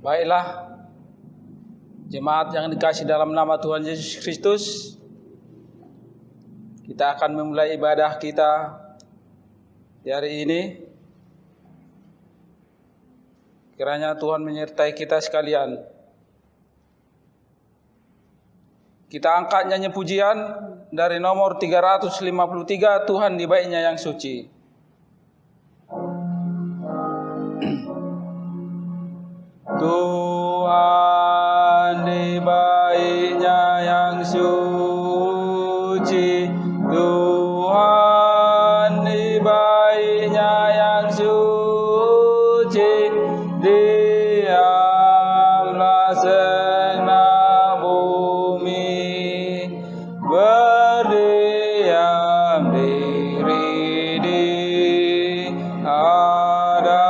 Baiklah, jemaat yang dikasih dalam nama Tuhan Yesus Kristus, kita akan memulai ibadah kita di hari ini. Kiranya Tuhan menyertai kita sekalian. Kita angkat nyanyi pujian dari nomor 353, Tuhan di baiknya yang suci. Tuhan di baiknya yang suci, Tuhan di baiknya yang suci, diamlah segenap bumi, berdiam diri di Khotbah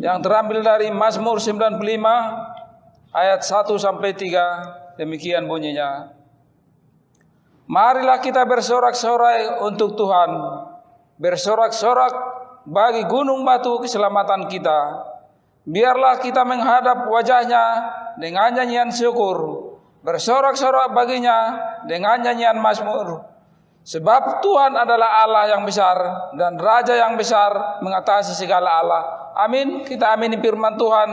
yang terambil dari Mazmur 95 ayat 1 sampai 3, demikian bunyinya. Marilah kita bersorak-sorai untuk Tuhan, bersorak-sorak bagi gunung batu keselamatan kita. Biarlah kita menghadap wajahnya dengan nyanyian syukur, bersorak-sorak baginya dengan nyanyian mazmur. Sebab Tuhan adalah Allah yang besar dan Raja yang besar mengatasi segala Allah. Amin. Kita amini firman Tuhan.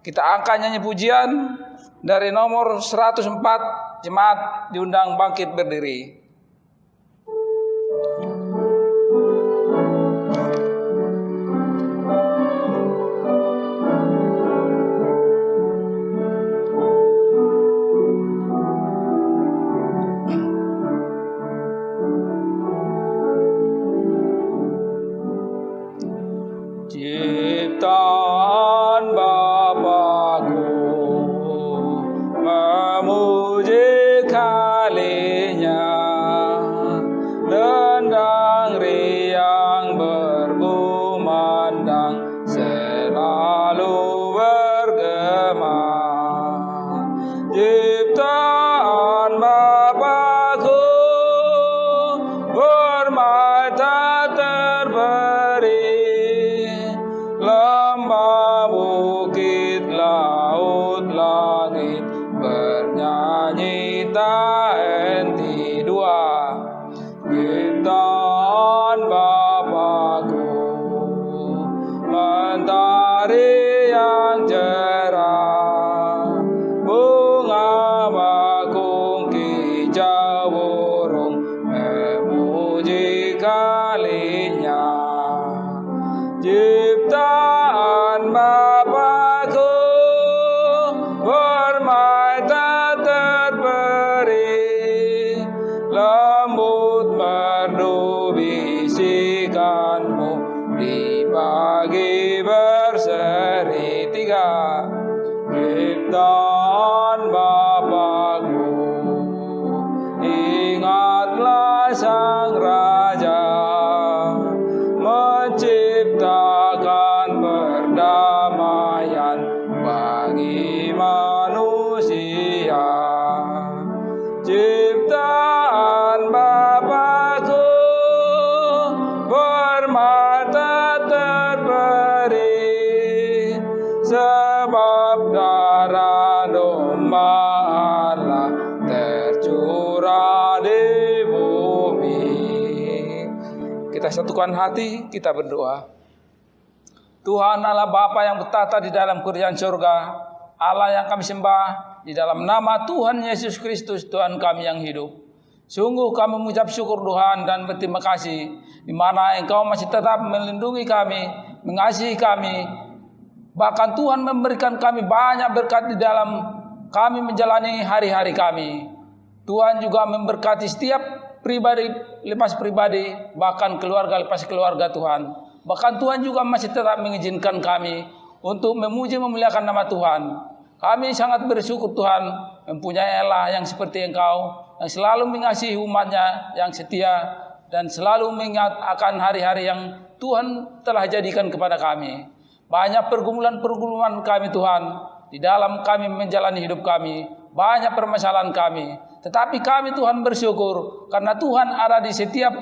Kita angkat nyanyi pujian dari nomor 104. Jemaat diundang bangkit berdiri. Ciptaan Bapa-Ku memuji Kali-Nya, dendang riang berkumandang selalu bergema. Ciptaan Bapa-Ku bermata terberi, lembah, bukit, laut, langit bernyanyi tak henti. Dua, ciptaan Bapa-Ku, mentari yang cerah, bunga bakung, kicau burung memuji Kali-Nya. Ciptaan Bapa-Ku bermata terberi, lembut merdu bisikanmu di pagi berseri. Tiga, ciptaan Bapa-Ku, ingatlah Sang Raja menciptakan perdamaian bagi manusia. Ciptaan Bapa-Ku bermata terberi, sebab darah domba Allah tercurah di bumi. Kita satukan hati, kita berdoa. Tuhan Allah Bapa yang bertata di dalam kerajaan surga, Allah yang kami sembah, di dalam nama Tuhan Yesus Kristus, Tuhan kami yang hidup. Sungguh kami mengucap syukur Tuhan dan berterima kasih, di mana Engkau masih tetap melindungi kami, mengasihi kami. Bahkan Tuhan memberikan kami banyak berkat di dalam kami menjalani hari-hari kami. Tuhan juga memberkati setiap pribadi lepas pribadi, bahkan keluarga lepas keluarga Tuhan. Bahkan Tuhan juga masih tetap mengizinkan kami untuk memuji memuliakan nama Tuhan. Kami sangat bersyukur Tuhan mempunyai Allah yang seperti Engkau, yang selalu mengasihi umat-Nya yang setia dan selalu mengingat akan hari-hari yang Tuhan telah jadikan kepada kami. Banyak pergumulan-pergumulan kami Tuhan, di dalam kami menjalani hidup kami, banyak permasalahan kami. Tetapi kami Tuhan bersyukur karena Tuhan ada di setiap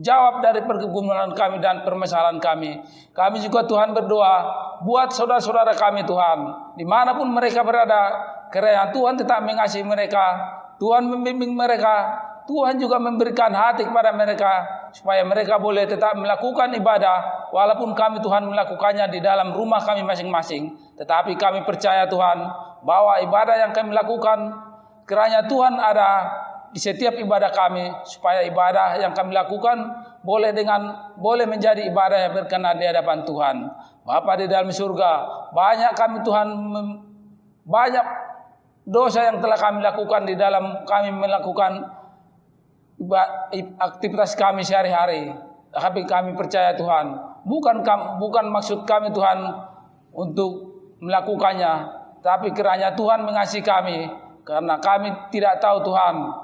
jawab dari pergumulan kami dan permasalahan kami. Kami juga Tuhan berdoa buat saudara-saudara kami Tuhan, dimanapun mereka berada, kiranya Tuhan tetap mengasihi mereka, Tuhan membimbing mereka, Tuhan juga memberikan hati kepada mereka supaya mereka boleh tetap melakukan ibadah walaupun kami Tuhan melakukannya di dalam rumah kami masing-masing. Tetapi kami percaya Tuhan bahwa ibadah yang kami lakukan kiranya Tuhan ada di setiap ibadah kami, supaya ibadah yang kami lakukan boleh menjadi ibadah yang berkenan di hadapan Tuhan. Bapa di dalam surga, banyak kami Tuhan, banyak dosa yang telah kami lakukan di dalam kami melakukan aktivitas kami sehari-hari. Tapi kami percaya Tuhan, bukan maksud kami Tuhan untuk melakukannya, tapi kiranya Tuhan mengasihi kami karena kami tidak tahu Tuhan.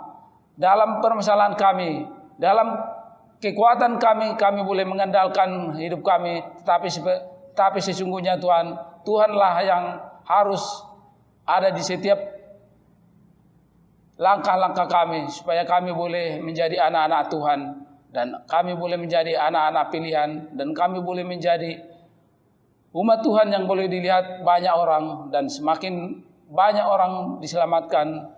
Dalam permasalahan kami, dalam kekuatan kami boleh mengandalkan hidup kami, tapi sesungguhnya Tuhanlah yang harus ada di setiap langkah-langkah kami, supaya kami boleh menjadi anak-anak Tuhan, dan kami boleh menjadi anak-anak pilihan, dan kami boleh menjadi umat Tuhan yang boleh dilihat banyak orang, dan semakin banyak orang diselamatkan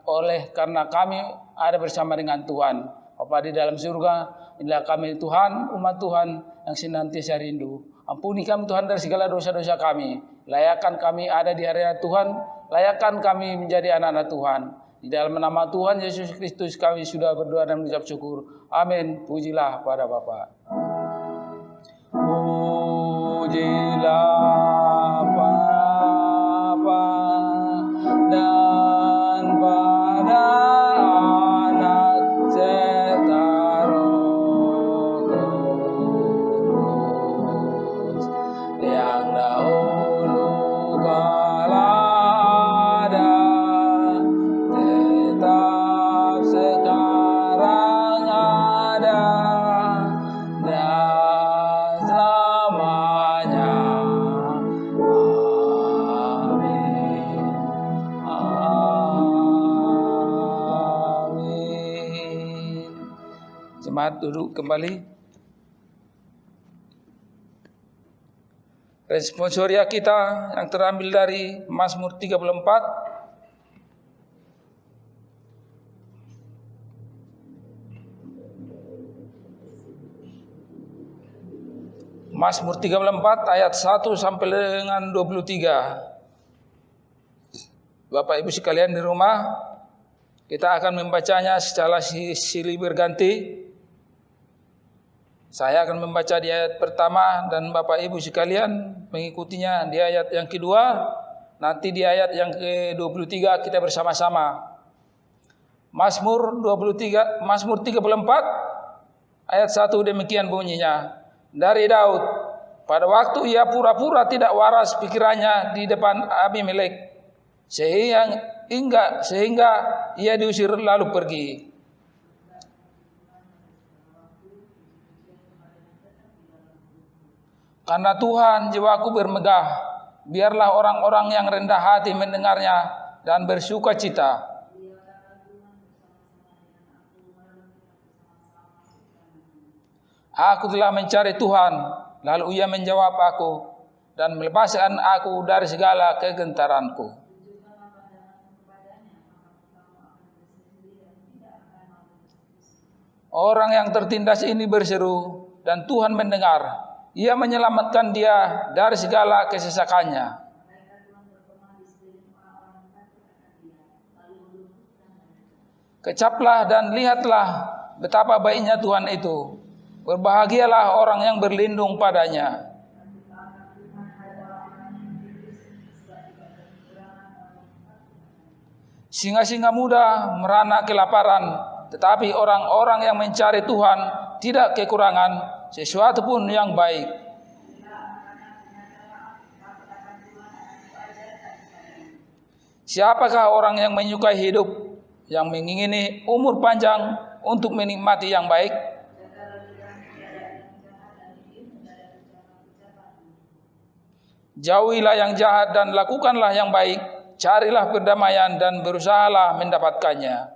oleh karena kami ada bersama dengan Tuhan. Bapa di dalam surga, inilah kami Tuhan, umat Tuhan yang senantiasa rindu. Ampuni kami Tuhan dari segala dosa-dosa kami. Layakkan kami ada di hadirat Tuhan, layakkan kami menjadi anak-anak Tuhan. Di dalam nama Tuhan Yesus Kristus kami sudah berdoa dan mengucap syukur. Amin. Pujilah pada Bapa. Pujilah Bapa dan pada Anak serta Roh Kudus yang dahulu kala ada, tetap sekarang ada, dan selamanya. Amin. Amin. Jemaat duduk kembali. Responsoria kita yang terambil dari Mazmur 34. Mazmur 34 ayat 1 sampai dengan 23. Bapak Ibu sekalian di rumah, kita akan membacanya secara silih berganti. Saya akan membaca di ayat pertama dan Bapak Ibu sekalian mengikutinya di ayat yang kedua. Nanti di ayat yang ke-23 kita bersama-sama. Mazmur 34 ayat 1 demikian bunyinya. Dari Daud, pada waktu ia pura-pura tidak waras pikirannya di depan Abimelek, sehingga ia diusir lalu pergi. Karena Tuhan jiwaku bermegah, biarlah orang-orang yang rendah hati mendengarnya dan bersuka cita. Aku telah mencari Tuhan, lalu Ia menjawab aku dan melepaskan aku dari segala kegentaranku. Orang yang tertindas ini berseru dan Tuhan mendengar. Ia menyelamatkan dia dari segala kesesakannya. Kecaplah dan lihatlah betapa baiknya Tuhan itu. Berbahagialah orang yang berlindung padanya. Singa-singa muda merana kelaparan, tetapi orang-orang yang mencari Tuhan tidak kekurangan sesuatu pun yang baik. Siapakah orang yang menyukai hidup, yang mengingini umur panjang untuk menikmati yang baik? Jauhilah yang jahat dan lakukanlah yang baik. Carilah perdamaian dan berusahalah mendapatkannya.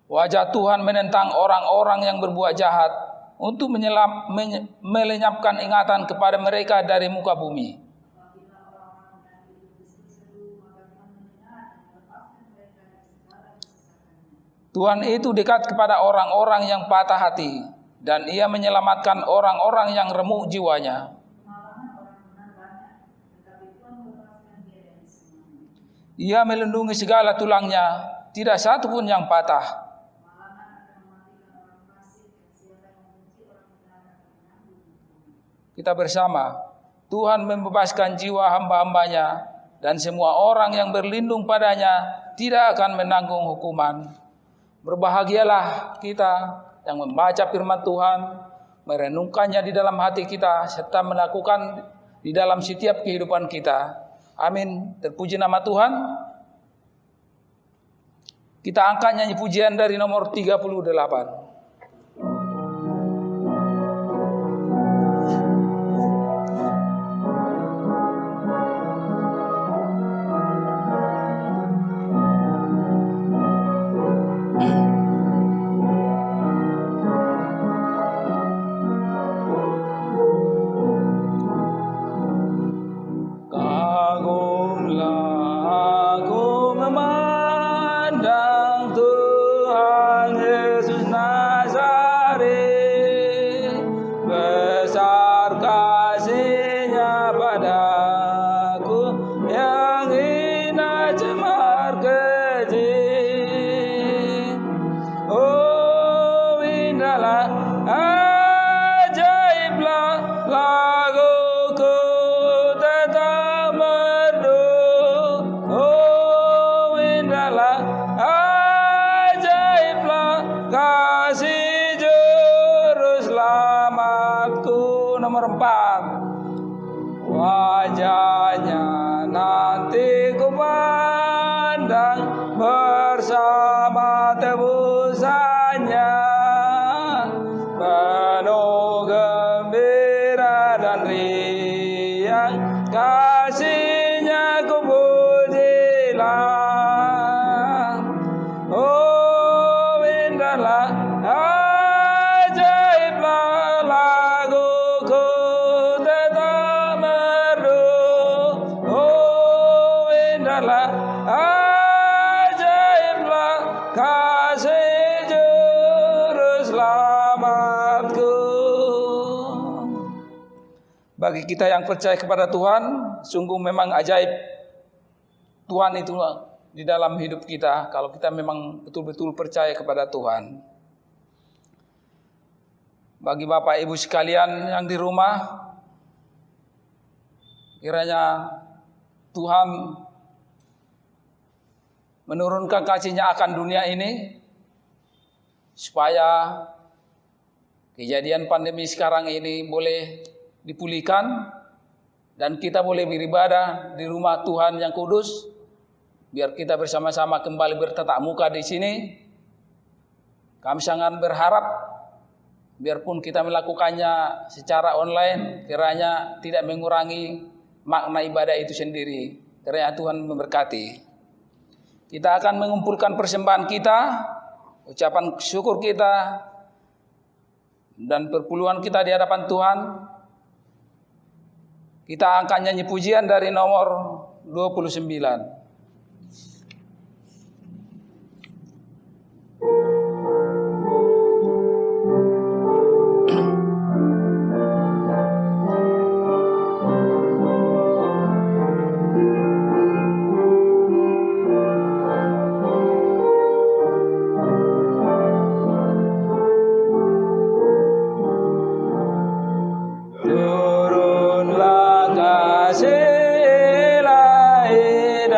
Wajah Tuhan menentang orang-orang yang berbuat jahat untuk melenyapkan ingatan kepada mereka dari muka bumi. Tuhan itu dekat kepada orang-orang yang patah hati, dan Ia menyelamatkan orang-orang yang remuk jiwanya. Ia melindungi segala tulangnya, tidak satu pun yang patah. Kita bersama, Tuhan membebaskan jiwa hamba-hambanya, dan semua orang yang berlindung padanya tidak akan menanggung hukuman. Berbahagialah kita yang membaca firman Tuhan, merenungkannya di dalam hati kita, serta melakukan di dalam setiap kehidupan kita. Amin. Terpuji nama Tuhan. Kita angkat nyanyi pujian dari nomor 38. Nomor 4. Wajahnya nanti ku pandang bersama tebusannya, penuh gembira dan riang, kasihnya ku pujilah. Oh indahlah, ajaiblah laguku tetap merdu. Oh indahlah, ajaiblah kasih juru selamatku. Bagi kita yang percaya kepada Tuhan, sungguh memang ajaib Tuhan itu di dalam hidup kita, kalau kita memang betul-betul percaya kepada Tuhan. Bagi Bapak Ibu sekalian yang di rumah, kiranya Tuhan menurunkan kasih-Nya akan dunia ini, supaya kejadian pandemi sekarang ini boleh dipulihkan, dan kita boleh beribadah di rumah Tuhan yang kudus. Biar kita bersama-sama kembali bertatap muka di sini. Kami sangat berharap, biarpun kita melakukannya secara online, kiranya tidak mengurangi makna ibadah itu sendiri. Kiranya Tuhan memberkati. Kita akan mengumpulkan persembahan kita, ucapan syukur kita, dan perpuluhan kita di hadapan Tuhan. Kita akan nyanyi pujian dari nomor 29. Turunlah kasih ilahi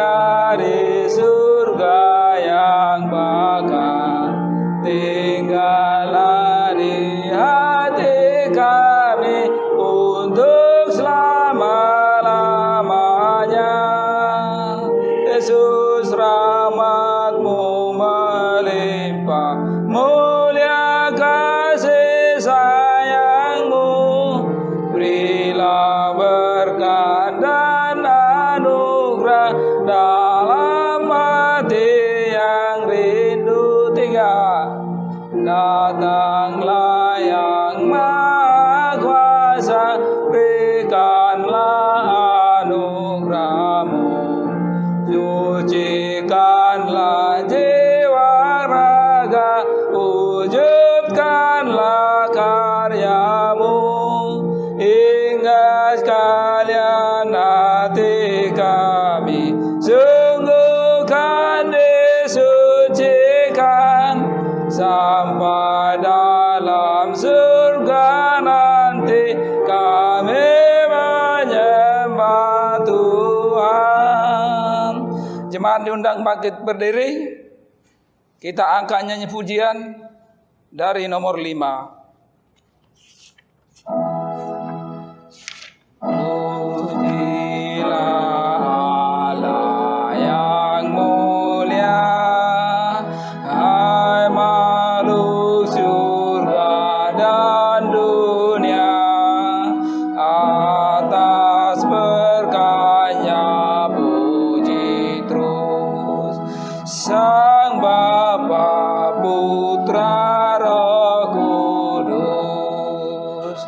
datanglah yang Maha Kuasa, berikanlah anugerah-Mu, sucikanlah jiwa raga, wujudkanlah karya-Mu, hingga sekalian hati kami sungguh kan disucikan, sampai dalam surga nanti kami menyembah Tuhan. Jemaat diundang bangkit berdiri. Kita angkat nyanyi pujian dari nomor 5. Sang Bapa, Putra, Roh Kudus.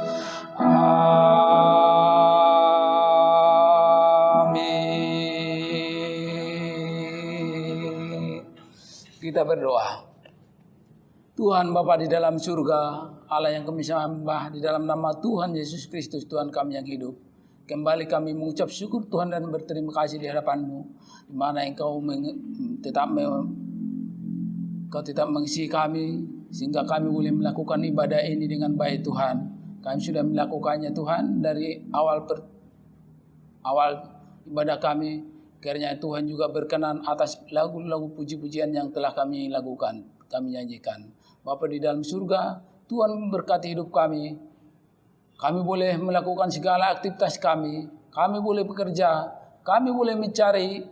Amin. Kita berdoa. Tuhan Bapa di dalam surga, Allah yang kami sembah, di dalam nama Tuhan Yesus Kristus, Tuhan kami yang hidup, kembali kami mengucap syukur Tuhan dan berterima kasih di hadapan-Mu, di mana Engkau tetap mengisi kami, sehingga kami boleh melakukan ibadah ini dengan baik Tuhan. Kami sudah melakukannya Tuhan dari awal ibadah kami, kiranya Tuhan juga berkenan atas lagu-lagu puji-pujian yang telah kami lakukan, kami nyanyikan. Bapa di dalam surga, Tuhan memberkati hidup kami. Kami boleh melakukan segala aktivitas kami boleh bekerja, kami boleh mencari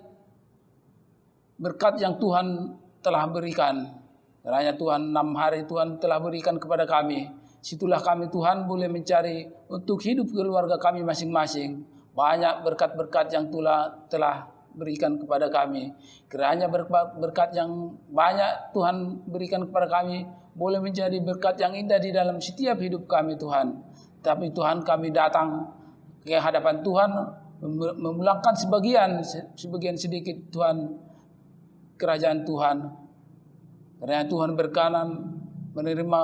berkat yang Tuhan telah berikan. Kiranya Tuhan 6 hari Tuhan telah berikan kepada kami. Situlah kami Tuhan boleh mencari untuk hidup keluarga kami masing-masing. Banyak berkat-berkat yang telah berikan kepada kami. Kiranya berkat yang banyak Tuhan berikan kepada kami boleh menjadi berkat yang indah di dalam setiap hidup kami Tuhan. Tapi Tuhan, kami datang ke hadapan Tuhan memulangkan sebagian sedikit Tuhan kerajaan Tuhan. Karena Tuhan berkenan menerima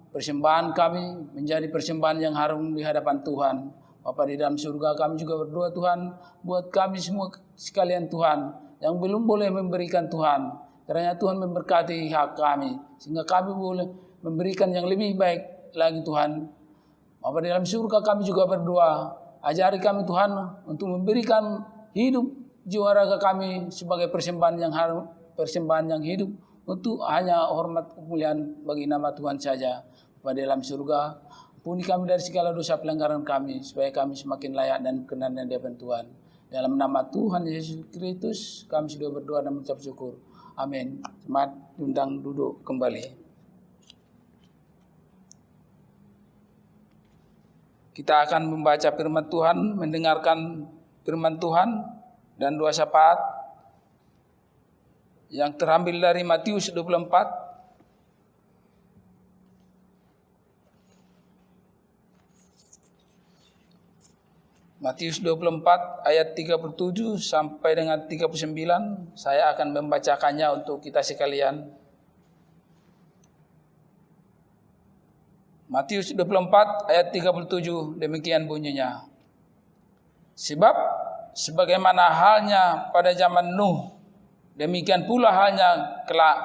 persembahan kami menjadi persembahan yang harum di hadapan Tuhan. Bapa di dalam surga, kami juga berdoa Tuhan buat kami semua sekalian Tuhan yang belum boleh memberikan Tuhan. Karena Tuhan memberkati hak kami sehingga kami boleh memberikan yang lebih baik lagi Tuhan. Bapa di dalam surga, kami juga berdoa, ajari kami Tuhan untuk memberikan hidup jiwa raga kami sebagai persembahan yang harum, persembahan yang hidup untuk hanya hormat kemuliaan bagi nama Tuhan saja. Bapa di dalam surga, ampuni kami dari segala dosa pelanggaran kami, supaya kami semakin layak dan berkenan di hadapan Tuhan. Dalam nama Tuhan Yesus Kristus, kami sudah berdoa dan mengucap syukur. Amin. Selamat diundang duduk kembali. Kita akan membaca firman Tuhan, mendengarkan firman Tuhan dan doa syafaat yang terambil dari Matius 24 Matius 24 ayat 37 sampai dengan 39. Saya akan membacakannya untuk kita sekalian. Matius 24 ayat 37, demikian bunyinya. Sebab sebagaimana halnya pada zaman Nuh, demikian pula halnya kelak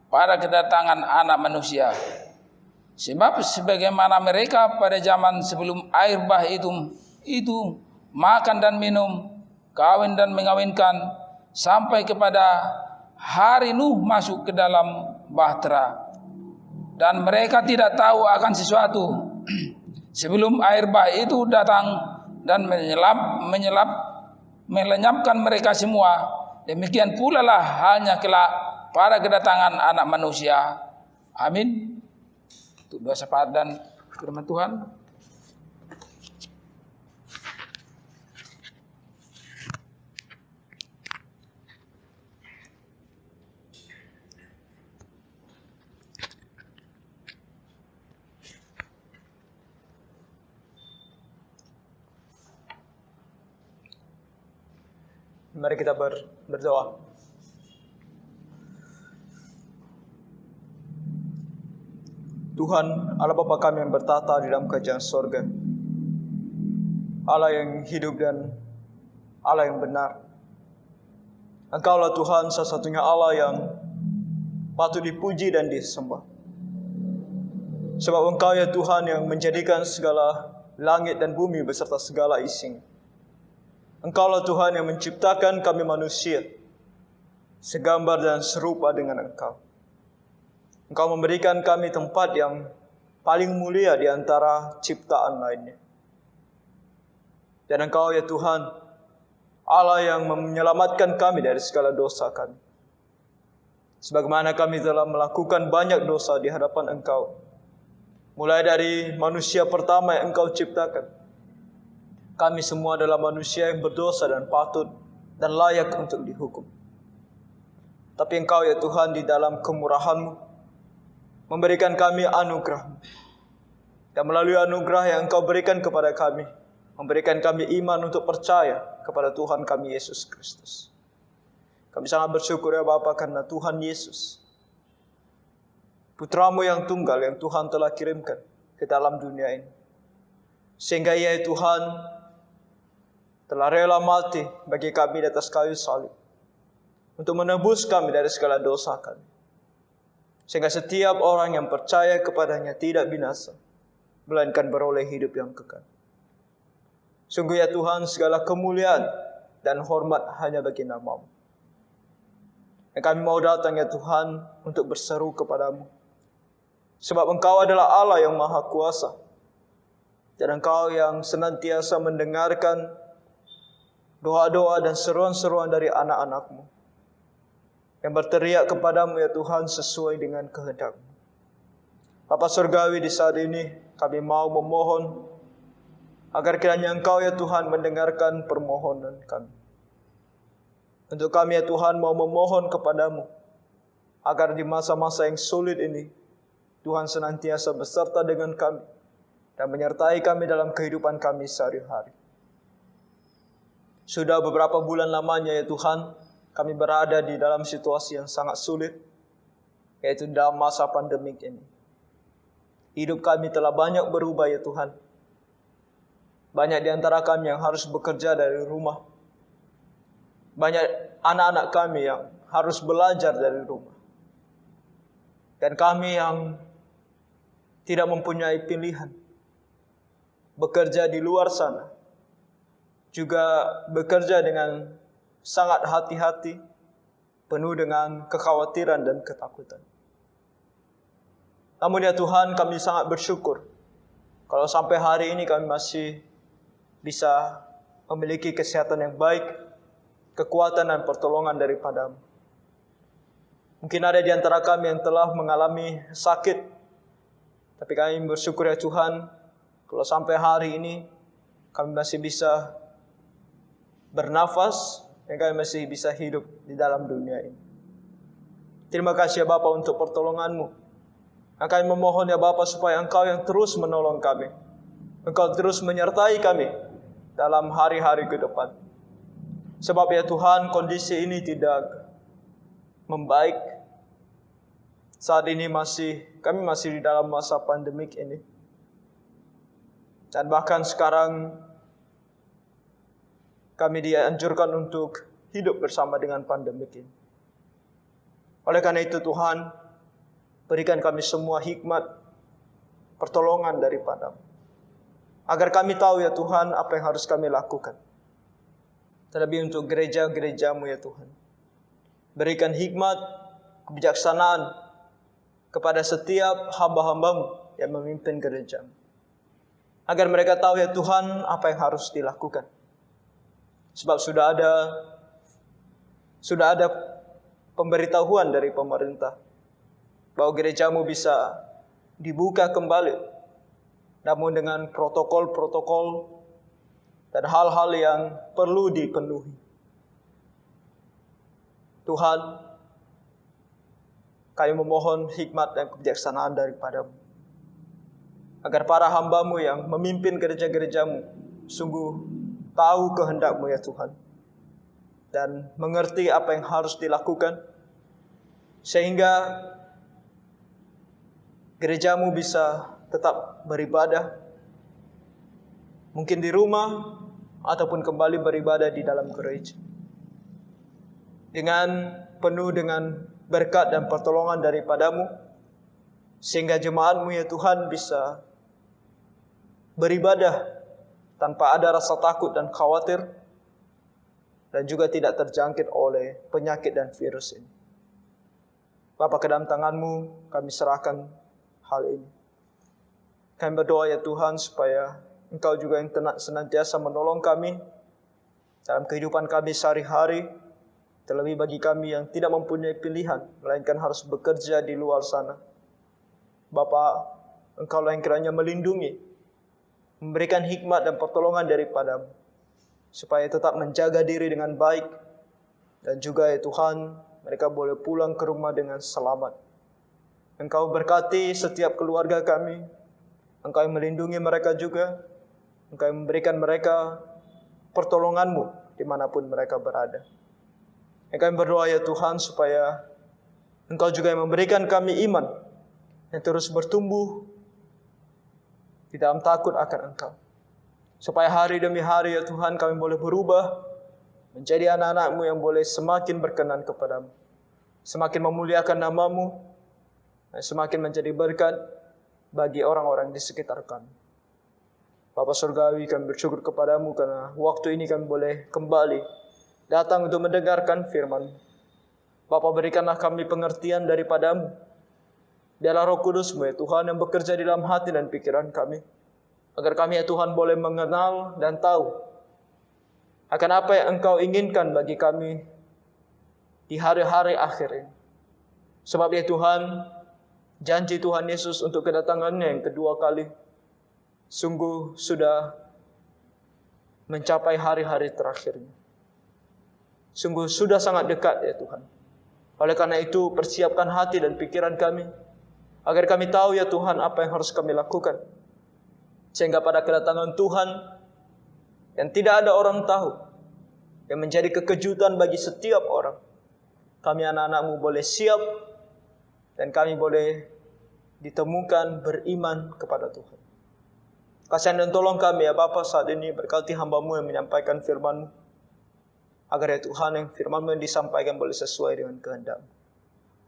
pada kedatangan Anak Manusia. Sebab sebagaimana mereka pada zaman sebelum air bah itu makan dan minum, kawin dan mengawinkan, sampai kepada hari Nuh masuk ke dalam bahtera. Dan mereka tidak tahu akan sesuatu sebelum air bah itu datang dan melenyapkan mereka semua. Demikian pula lah halnya kelak pada kedatangan Anak Manusia. Amin. Untuk doa syafaat dan firman Tuhan. Mari kita berdoa. Tuhan, Allah Bapa kami yang bertata di dalam kerajaan sorga, Allah yang hidup dan Allah yang benar. Engkaulah Tuhan satu-satunya Allah yang patut dipuji dan disembah. Sebab Engkau ya Tuhan yang menjadikan segala langit dan bumi beserta segala isinya. Engkaulah Tuhan yang menciptakan kami manusia, segambar dan serupa dengan Engkau. Engkau memberikan kami tempat yang paling mulia di antara ciptaan lainnya. Dan Engkau ya Tuhan, Allah yang menyelamatkan kami dari segala dosa kami. Sebagaimana kami telah melakukan banyak dosa di hadapan Engkau, mulai dari manusia pertama yang Engkau ciptakan. Kami semua adalah manusia yang berdosa dan patut dan layak untuk dihukum. Tapi Engkau ya Tuhan di dalam kemurahan-Mu memberikan kami anugerah. Dan melalui anugerah yang Engkau berikan kepada kami, memberikan kami iman untuk percaya kepada Tuhan kami Yesus Kristus. Kami sangat bersyukur ya Bapa karena Tuhan Yesus, Putra-Mu yang tunggal yang Tuhan telah kirimkan ke dalam dunia ini. Sehingga Ia Tuhan telah rela mati bagi kami di atas kayu salib untuk menebus kami dari segala dosa kami. Sehingga setiap orang yang percaya kepadanya tidak binasa, melainkan beroleh hidup yang kekal. Sungguh ya Tuhan, segala kemuliaan dan hormat hanya bagi nama-Mu. Dan kami mau datang ya Tuhan untuk berseru kepadamu. Sebab Engkau adalah Allah yang Maha Kuasa. Dan Engkau yang senantiasa mendengarkan doa-doa dan seruan-seruan dari anak-anak-Mu yang berteriak kepadamu ya Tuhan sesuai dengan kehendak-Mu. Bapa Surgawi, di saat ini kami mau memohon agar kiranya Engkau ya Tuhan mendengarkan permohonan kami. Untuk kami ya Tuhan mau memohon kepadamu agar di masa-masa yang sulit ini Tuhan senantiasa beserta dengan kami dan menyertai kami dalam kehidupan kami sehari-hari. Sudah beberapa bulan lamanya ya Tuhan, kami berada di dalam situasi yang sangat sulit, yaitu dalam masa pandemik ini. Hidup kami telah banyak berubah ya Tuhan. Banyak di antara kami yang harus bekerja dari rumah. Banyak anak-anak kami yang harus belajar dari rumah. Dan kami yang tidak mempunyai pilihan, bekerja di luar sana, juga bekerja dengan sangat hati-hati, penuh dengan kekhawatiran dan ketakutan. Namun ya Tuhan, kami sangat bersyukur kalau sampai hari ini kami masih bisa memiliki kesehatan yang baik, kekuatan dan pertolongan daripada-Mu. Mungkin ada di antara kami yang telah mengalami sakit, tapi kami bersyukur ya Tuhan, kalau sampai hari ini kami masih bisa bernafas, dan kami masih bisa hidup di dalam dunia ini. Terima kasih ya Bapa untuk pertolongan-Mu. Kami memohon ya Bapa supaya Engkau yang terus menolong kami. Engkau terus menyertai kami dalam hari-hari ke depan. Sebab ya Tuhan, kondisi ini tidak membaik. Saat ini kami masih di dalam masa pandemik ini. Dan bahkan sekarang kami dianjurkan untuk hidup bersama dengan pandemik ini. Oleh karena itu Tuhan, berikan kami semua hikmat, pertolongan daripada-Mu. Agar kami tahu ya Tuhan apa yang harus kami lakukan. Terlebih untuk gereja-gereja-Mu ya Tuhan. Berikan hikmat, kebijaksanaan kepada setiap hamba-hamba-Mu yang memimpin gereja-Mu. Agar mereka tahu ya Tuhan apa yang harus dilakukan. Sebab sudah ada pemberitahuan dari pemerintah bahwa gereja-Mu bisa dibuka kembali, namun dengan protokol-protokol dan hal-hal yang perlu dipenuhi. Tuhan, kami memohon hikmat dan kebijaksanaan daripada-Mu, agar para hamba-Mu yang memimpin gereja-gereja-Mu sungguh tahu kehendak-Mu ya Tuhan. dan mengerti apa yang harus dilakukan, sehingga gerejamu bisa tetap beribadah, mungkin di rumah ataupun kembali beribadah di dalam gereja, dengan penuh dengan berkat dan pertolongan daripadamu, sehingga jemaatmu ya Tuhan bisa beribadah tanpa ada rasa takut dan khawatir, dan juga tidak terjangkit oleh penyakit dan virus ini. Bapa, ke dalam tangan-Mu kami serahkan hal ini. Kami berdoa ya Tuhan supaya Engkau juga yang senantiasa menolong kami dalam kehidupan kami sehari-hari, terlebih bagi kami yang tidak mempunyai pilihan, melainkan harus bekerja di luar sana. Bapa, Engkaulah yang kiranya melindungi, memberikan hikmat dan pertolongan daripada-Mu, supaya tetap menjaga diri dengan baik, dan juga ya Tuhan, mereka boleh pulang ke rumah dengan selamat. Engkau berkati setiap keluarga kami, Engkau yang melindungi mereka juga, Engkau yang memberikan mereka pertolongan-Mu dimanapun mereka berada. Engkau yang berdoa ya Tuhan supaya Engkau juga yang memberikan kami iman yang terus bertumbuh di dalam takut akan Engkau. Supaya hari demi hari ya Tuhan kami boleh berubah menjadi anak-anak-Mu yang boleh semakin berkenan kepada-Mu, semakin memuliakan nama-Mu, dan semakin menjadi berkat bagi orang-orang di sekitar kami. Bapa Surgawi, kami bersyukur kepada-Mu karena waktu ini kami boleh kembali datang untuk mendengarkan firman. Bapa, berikanlah kami pengertian daripada-Mu. Biarlah Roh Kudus-Mu ya Tuhan yang bekerja di dalam hati dan pikiran kami, agar kami ya Tuhan boleh mengenal dan tahu akan apa yang Engkau inginkan bagi kami di hari-hari akhir ini. Sebab ya Tuhan, janji Tuhan Yesus untuk kedatangannya yang kedua kali sungguh sudah mencapai hari-hari terakhirnya. Sungguh sudah sangat dekat ya Tuhan. Oleh karena itu, persiapkan hati dan pikiran kami, agar kami tahu ya Tuhan apa yang harus kami lakukan. Sehingga pada kedatangan Tuhan yang tidak ada orang tahu, yang menjadi kekejutan bagi setiap orang, kami anak-anak-Mu boleh siap, dan kami boleh ditemukan beriman kepada Tuhan. Kasihan dan tolong kami ya Bapa saat ini, berkati hamba-Mu yang menyampaikan firman-Mu, agar ya Tuhan yang firman-Mu yang disampaikan boleh sesuai dengan kehendak-Mu.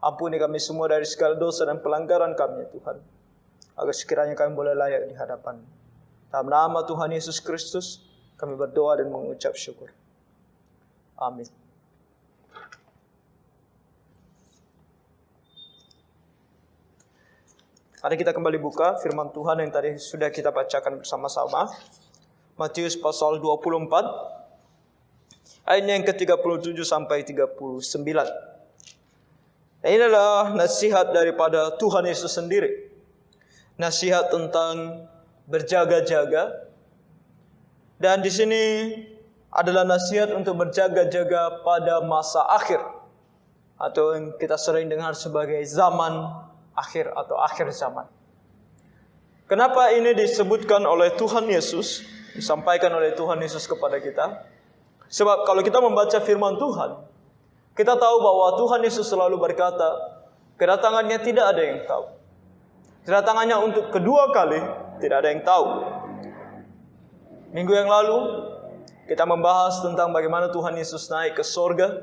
Ampuni kami semua dari segala dosa dan pelanggaran kami ya Tuhan, agar sekiranya kami boleh layak di hadapan. Dalam nama Tuhan Yesus Kristus, kami berdoa dan mengucap syukur. Amin. Mari kita kembali buka firman Tuhan yang tadi sudah kita bacakan bersama-sama. Matius pasal 24, ayatnya yang ke-37 sampai 39. Dan ini adalah nasihat daripada Tuhan Yesus sendiri. Nasihat tentang berjaga-jaga. Dan di sini adalah nasihat untuk berjaga-jaga pada masa akhir, atau yang kita sering dengar sebagai zaman akhir atau akhir zaman. Kenapa ini disebutkan oleh Tuhan Yesus, disampaikan oleh Tuhan Yesus kepada kita? Sebab kalau kita membaca firman Tuhan, kita tahu bahwa Tuhan Yesus selalu berkata, kedatangannya tidak ada yang tahu. Kedatangannya untuk kedua kali, tidak ada yang tahu. Minggu yang lalu, kita membahas tentang bagaimana Tuhan Yesus naik ke sorga.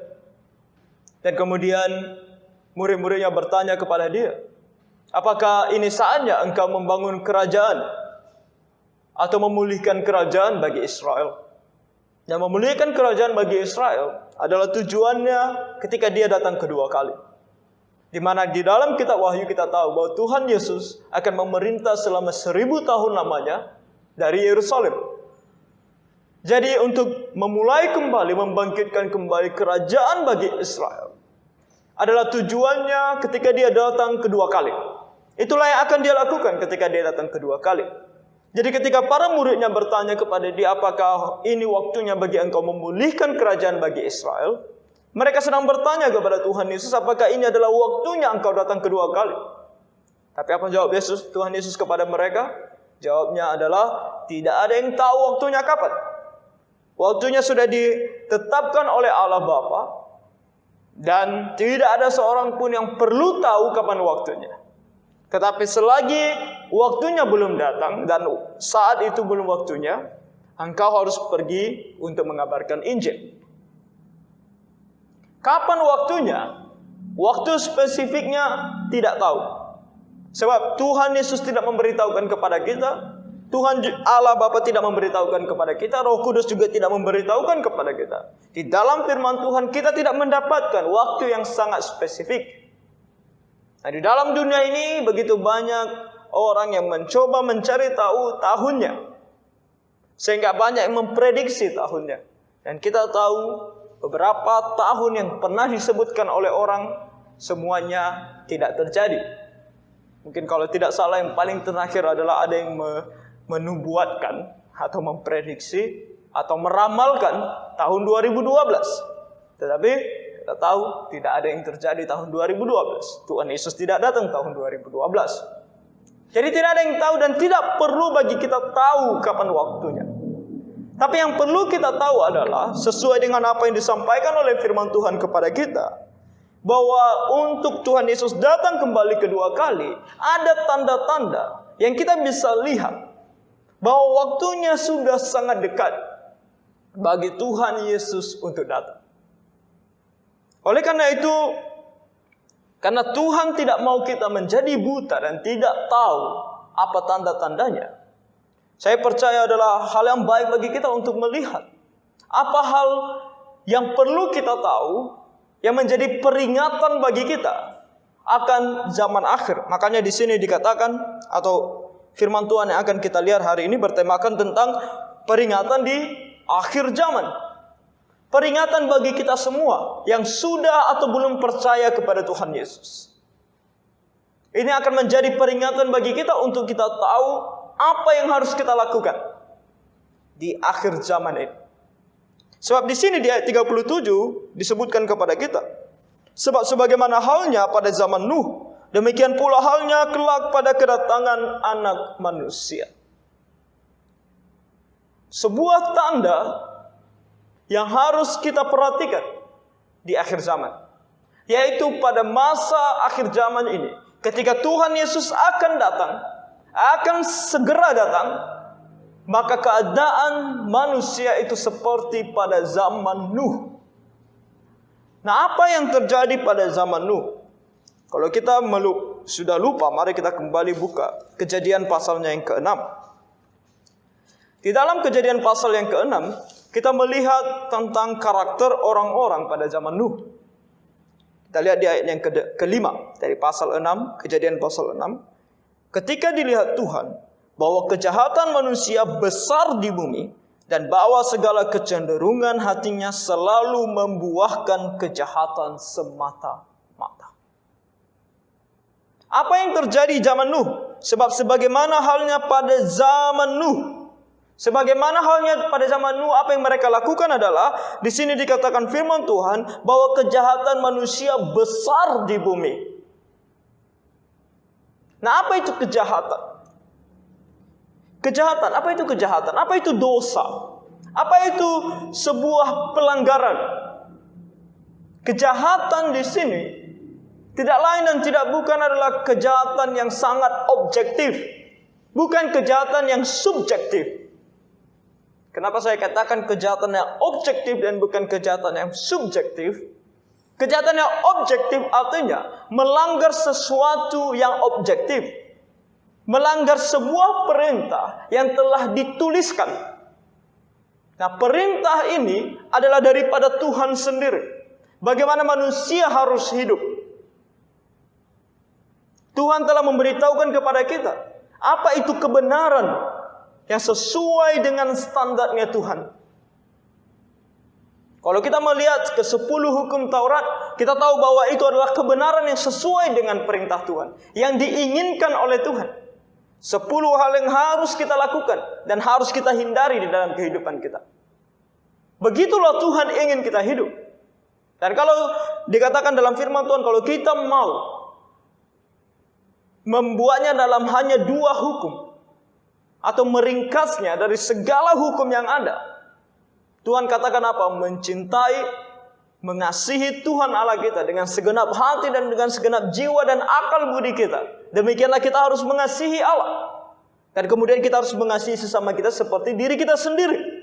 Dan kemudian murid-muridnya bertanya kepada dia, apakah ini saatnya engkau membangun kerajaan atau memulihkan kerajaan bagi Israel? Dan memulihkan kerajaan bagi Israel adalah tujuannya ketika dia datang kedua kali. Di mana di dalam kitab Wahyu kita tahu bahwa Tuhan Yesus akan memerintah selama 1000 tahun lamanya dari Yerusalem. Jadi untuk memulai kembali, membangkitkan kembali kerajaan bagi Israel adalah tujuannya ketika dia datang kedua kali. Itulah yang akan dia lakukan ketika dia datang kedua kali. Jadi ketika para muridnya bertanya kepada dia, apakah ini waktunya bagi engkau memulihkan kerajaan bagi Israel? Mereka sedang bertanya kepada Tuhan Yesus, apakah ini adalah waktunya engkau datang kedua kali? Tapi apa jawab Tuhan Yesus kepada mereka? Jawabnya adalah, tidak ada yang tahu waktunya kapan. Waktunya sudah ditetapkan oleh Allah Bapa, dan tidak ada seorang pun yang perlu tahu kapan waktunya. Tetapi selagi waktunya belum datang dan saat itu belum waktunya, engkau harus pergi untuk mengabarkan Injil. Kapan waktunya? Waktu spesifiknya tidak tahu. Sebab Tuhan Yesus tidak memberitahukan kepada kita, Tuhan Allah Bapa tidak memberitahukan kepada kita, Roh Kudus juga tidak memberitahukan kepada kita. Di dalam firman Tuhan kita tidak mendapatkan waktu yang sangat spesifik. Nah, di dalam dunia ini begitu banyak orang yang mencoba mencari tahu tahunnya, sehingga banyak yang memprediksi tahunnya. Dan kita tahu beberapa tahun yang pernah disebutkan oleh orang, semuanya tidak terjadi. Mungkin kalau tidak salah yang paling terakhir adalah ada yang menubuatkan atau memprediksi atau meramalkan tahun 2012. Tetapi kita tahu tidak ada yang terjadi tahun 2012. Tuhan Yesus tidak datang tahun 2012. Jadi tidak ada yang tahu dan tidak perlu bagi kita tahu kapan waktunya. Tapi yang perlu kita tahu adalah sesuai dengan apa yang disampaikan oleh firman Tuhan kepada kita, bahwa untuk Tuhan Yesus datang kembali kedua kali, ada tanda-tanda yang kita bisa lihat bahwa waktunya sudah sangat dekat bagi Tuhan Yesus untuk datang. Oleh karena itu, karena Tuhan tidak mau kita menjadi buta dan tidak tahu apa tanda-tandanya, saya percaya adalah hal yang baik bagi kita untuk melihat apa hal yang perlu kita tahu, yang menjadi peringatan bagi kita akan zaman akhir. Makanya di sini dikatakan, atau firman Tuhan yang akan kita lihat hari ini bertemakan tentang peringatan di akhir zaman. Peringatan bagi kita semua yang sudah atau belum percaya kepada Tuhan Yesus. Ini akan menjadi peringatan bagi kita untuk kita tahu apa yang harus kita lakukan di akhir zaman ini. Sebab di sini di ayat 37 disebutkan kepada kita, sebab sebagaimana halnya pada zaman Nuh, demikian pula halnya kelak pada kedatangan Anak Manusia. Sebuah tanda yang harus kita perhatikan di akhir zaman, yaitu pada masa akhir zaman ini, ketika Tuhan Yesus akan datang, akan segera datang, maka keadaan manusia itu seperti pada zaman Nuh. Nah, apa yang terjadi pada zaman Nuh? Kalau kita sudah lupa, mari kita kembali buka Kejadian pasalnya yang ke-6. Di dalam Kejadian pasal yang ke-6, kita melihat tentang karakter orang-orang pada zaman Nuh. Kita lihat di ayat yang ke-5 dari pasal 6, Kejadian pasal 6. Ketika dilihat Tuhan bahwa kejahatan manusia besar di bumi, dan bahwa segala kecenderungan hatinya selalu membuahkan kejahatan semata-mata. Apa yang terjadi zaman Nuh? Sebab sebagaimana halnya pada zaman Nuh, apa yang mereka lakukan adalah, di sini dikatakan firman Tuhan bahwa kejahatan manusia besar di bumi. Nah, apa itu kejahatan? Kejahatan, apa itu kejahatan? Apa itu dosa? Apa itu sebuah pelanggaran? Kejahatan di sini tidak lain dan tidak bukan adalah kejahatan yang sangat objektif, bukan kejahatan yang subjektif. Kenapa saya katakan kejahatan yang objektif dan bukan kejahatan yang subjektif? Kejahatan yang objektif artinya melanggar sesuatu yang objektif, melanggar sebuah perintah yang telah dituliskan. Nah, perintah ini adalah daripada Tuhan sendiri. Bagaimana manusia harus hidup. Tuhan telah memberitahukan kepada kita apa itu kebenaran yang sesuai dengan standarnya Tuhan. Kalau kita melihat ke-10 hukum Taurat, kita tahu bahwa itu adalah kebenaran yang sesuai dengan perintah Tuhan, yang diinginkan oleh Tuhan. 10 hal yang harus kita lakukan dan harus kita hindari di dalam kehidupan kita. Begitulah Tuhan ingin kita hidup. Dan kalau dikatakan dalam firman Tuhan, kalau kita mau membuatnya dalam hanya 2 hukum, atau meringkasnya dari segala hukum yang ada, Tuhan katakan apa? Mencintai, mengasihi Tuhan Allah kita dengan segenap hati dan dengan segenap jiwa dan akal budi kita. Demikianlah kita harus mengasihi Allah. Dan kemudian kita harus mengasihi sesama kita seperti diri kita sendiri.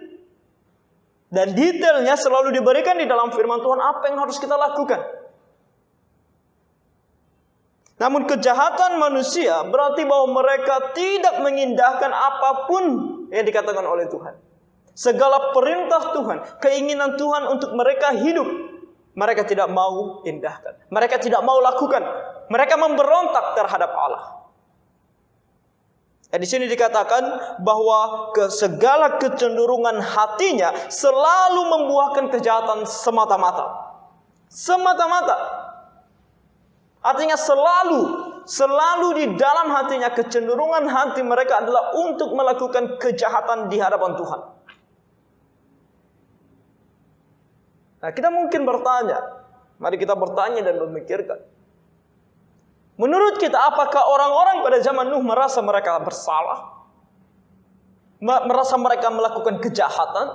Dan detailnya selalu diberikan di dalam firman Tuhan apa yang harus kita lakukan. Namun kejahatan manusia berarti bahwa mereka tidak mengindahkan apapun yang dikatakan oleh Tuhan. Segala perintah Tuhan, keinginan Tuhan untuk mereka hidup, mereka tidak mau indahkan. Mereka tidak mau lakukan. Mereka memberontak terhadap Allah. Di sini dikatakan bahwa segala kecenderungan hatinya selalu membuahkan kejahatan semata-mata. Semata-mata. Artinya selalu di dalam hatinya kecenderungan hati mereka adalah untuk melakukan kejahatan di hadapan Tuhan. Nah, kita mungkin bertanya, mari kita bertanya dan memikirkan. Menurut kita, apakah orang-orang pada zaman Nuh merasa mereka bersalah? Merasa mereka melakukan kejahatan?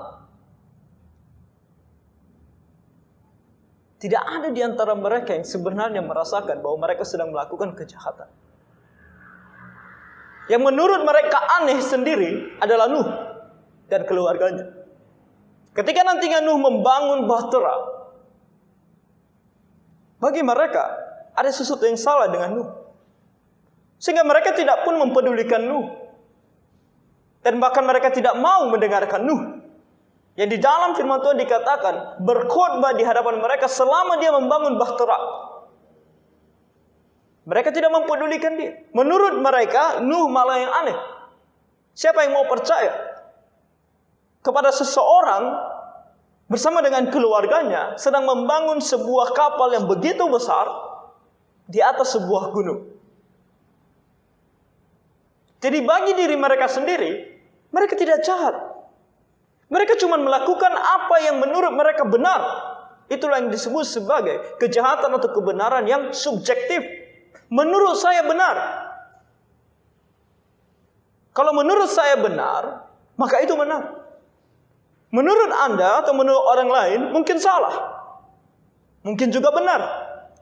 Tidak ada di antara mereka yang sebenarnya merasakan bahwa mereka sedang melakukan kejahatan. Yang menurut mereka aneh sendiri adalah Nuh dan keluarganya. Ketika nantinya Nuh membangun bahtera, bagi mereka ada sesuatu yang salah dengan Nuh. Sehingga mereka tidak pun mempedulikan Nuh. Dan bahkan mereka tidak mau mendengarkan Nuh. Yang di dalam firman Tuhan dikatakan berkhotbah di hadapan mereka selama dia membangun bahtera. Mereka tidak mempedulikan dia. Menurut mereka, Nuh malah yang aneh. Siapa yang mau percaya kepada seseorang bersama dengan keluarganya sedang membangun sebuah kapal yang begitu besar di atas sebuah gunung? Jadi bagi diri mereka sendiri, mereka tidak jahat. Mereka cuma melakukan apa yang menurut mereka benar. Itulah yang disebut sebagai kejahatan atau kebenaran yang subjektif. Menurut saya benar. Kalau menurut saya benar, maka itu benar. Menurut Anda atau menurut orang lain mungkin salah. Mungkin juga benar.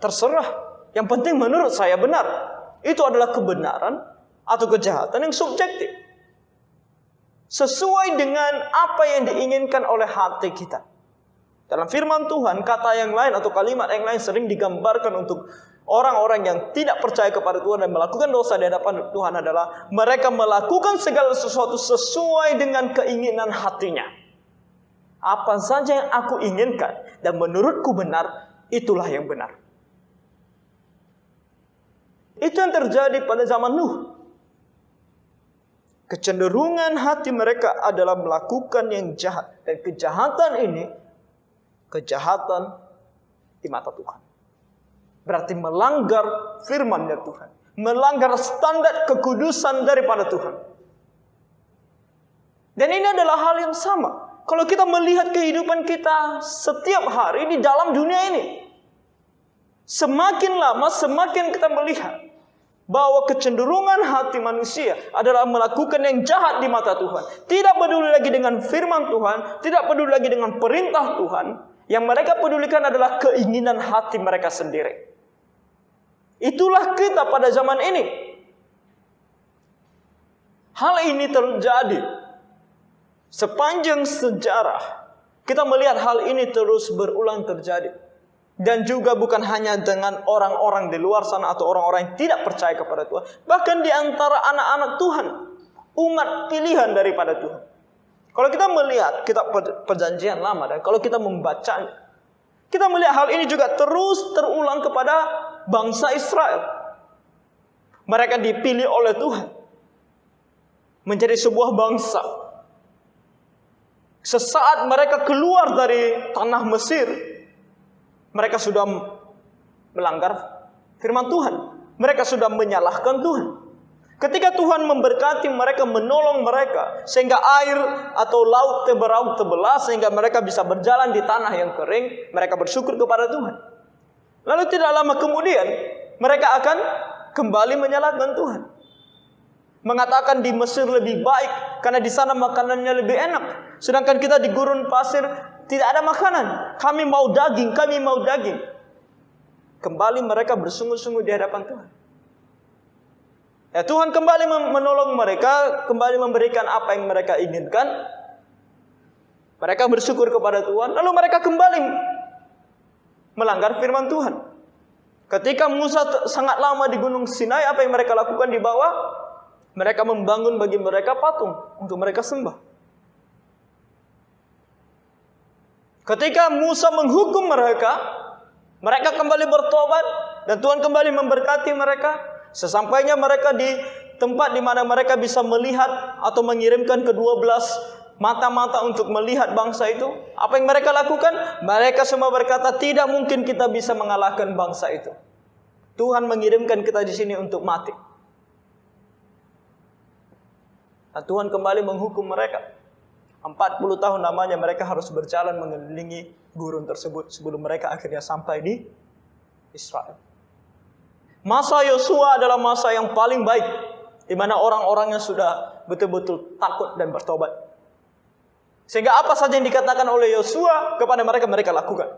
Terserah. Yang penting menurut saya benar. Itu adalah kebenaran atau kejahatan yang subjektif. Sesuai dengan apa yang diinginkan oleh hati kita. Dalam firman Tuhan, kata yang lain atau kalimat yang lain sering digambarkan untuk orang-orang yang tidak percaya kepada Tuhan dan melakukan dosa di hadapan Tuhan adalah mereka melakukan segala sesuatu sesuai dengan keinginan hatinya. Apa saja yang aku inginkan dan menurutku benar, itulah yang benar. Itu yang terjadi pada zaman Nuh. Kecenderungan hati mereka adalah melakukan yang jahat. Dan kejahatan ini, kejahatan di mata Tuhan. Berarti melanggar firman-Nya Tuhan. Melanggar standar kekudusan daripada Tuhan. Dan ini adalah hal yang sama. Kalau kita melihat kehidupan kita setiap hari di dalam dunia ini. Semakin lama, semakin kita melihat bahwa kecenderungan hati manusia adalah melakukan yang jahat di mata Tuhan. Tidak peduli lagi dengan firman Tuhan, tidak peduli lagi dengan perintah Tuhan. Yang mereka pedulikan adalah keinginan hati mereka sendiri. Itulah kita pada zaman ini. Hal ini terjadi sepanjang sejarah. Kita melihat hal ini terus berulang terjadi. Dan juga bukan hanya dengan orang-orang di luar sana atau orang-orang yang tidak percaya kepada Tuhan. Bahkan di antara anak-anak Tuhan. Umat pilihan daripada Tuhan. Kalau kita melihat kitab perjanjian lama dan kalau kita membacanya. Kita melihat hal ini juga terus terulang kepada bangsa Israel. Mereka dipilih oleh Tuhan. Menjadi sebuah bangsa. Sesaat mereka keluar dari tanah Mesir, mereka sudah melanggar firman Tuhan. Mereka sudah menyalahkan Tuhan. Ketika Tuhan memberkati mereka, menolong mereka, sehingga air atau laut terbelah, sehingga mereka bisa berjalan di tanah yang kering, mereka bersyukur kepada Tuhan. Lalu tidak lama kemudian, mereka akan kembali menyalahkan Tuhan. mengatakan di Mesir lebih baik karena di sana makanannya lebih enak. Sedangkan kita di gurun pasir tidak ada makanan. Kami mau daging, kami mau daging. Kembali mereka bersungguh-sungguh di hadapan Tuhan. Ya, Tuhan kembali menolong mereka, kembali memberikan apa yang mereka inginkan. Mereka bersyukur kepada Tuhan, lalu mereka kembali melanggar firman Tuhan. Ketika Musa sangat lama di Gunung Sinai, apa yang mereka lakukan di bawah? Mereka membangun bagi mereka patung untuk mereka sembah. Ketika Musa menghukum mereka, mereka kembali bertobat dan Tuhan kembali memberkati mereka. Sesampainya mereka di tempat di mana mereka bisa melihat atau mengirimkan ke-12 mata-mata untuk melihat bangsa itu, apa yang mereka lakukan? Mereka semua berkata, tidak mungkin kita bisa mengalahkan bangsa itu. Tuhan mengirimkan kita di sini untuk mati. Dan Tuhan kembali menghukum mereka. 40 tahun lamanya mereka harus berjalan mengelilingi gurun tersebut sebelum mereka akhirnya sampai di Israel. Masa Yosua adalah masa yang paling baik, di mana orang-orangnya sudah betul-betul takut dan bertobat. Sehingga apa saja yang dikatakan oleh Yosua kepada mereka, mereka lakukan.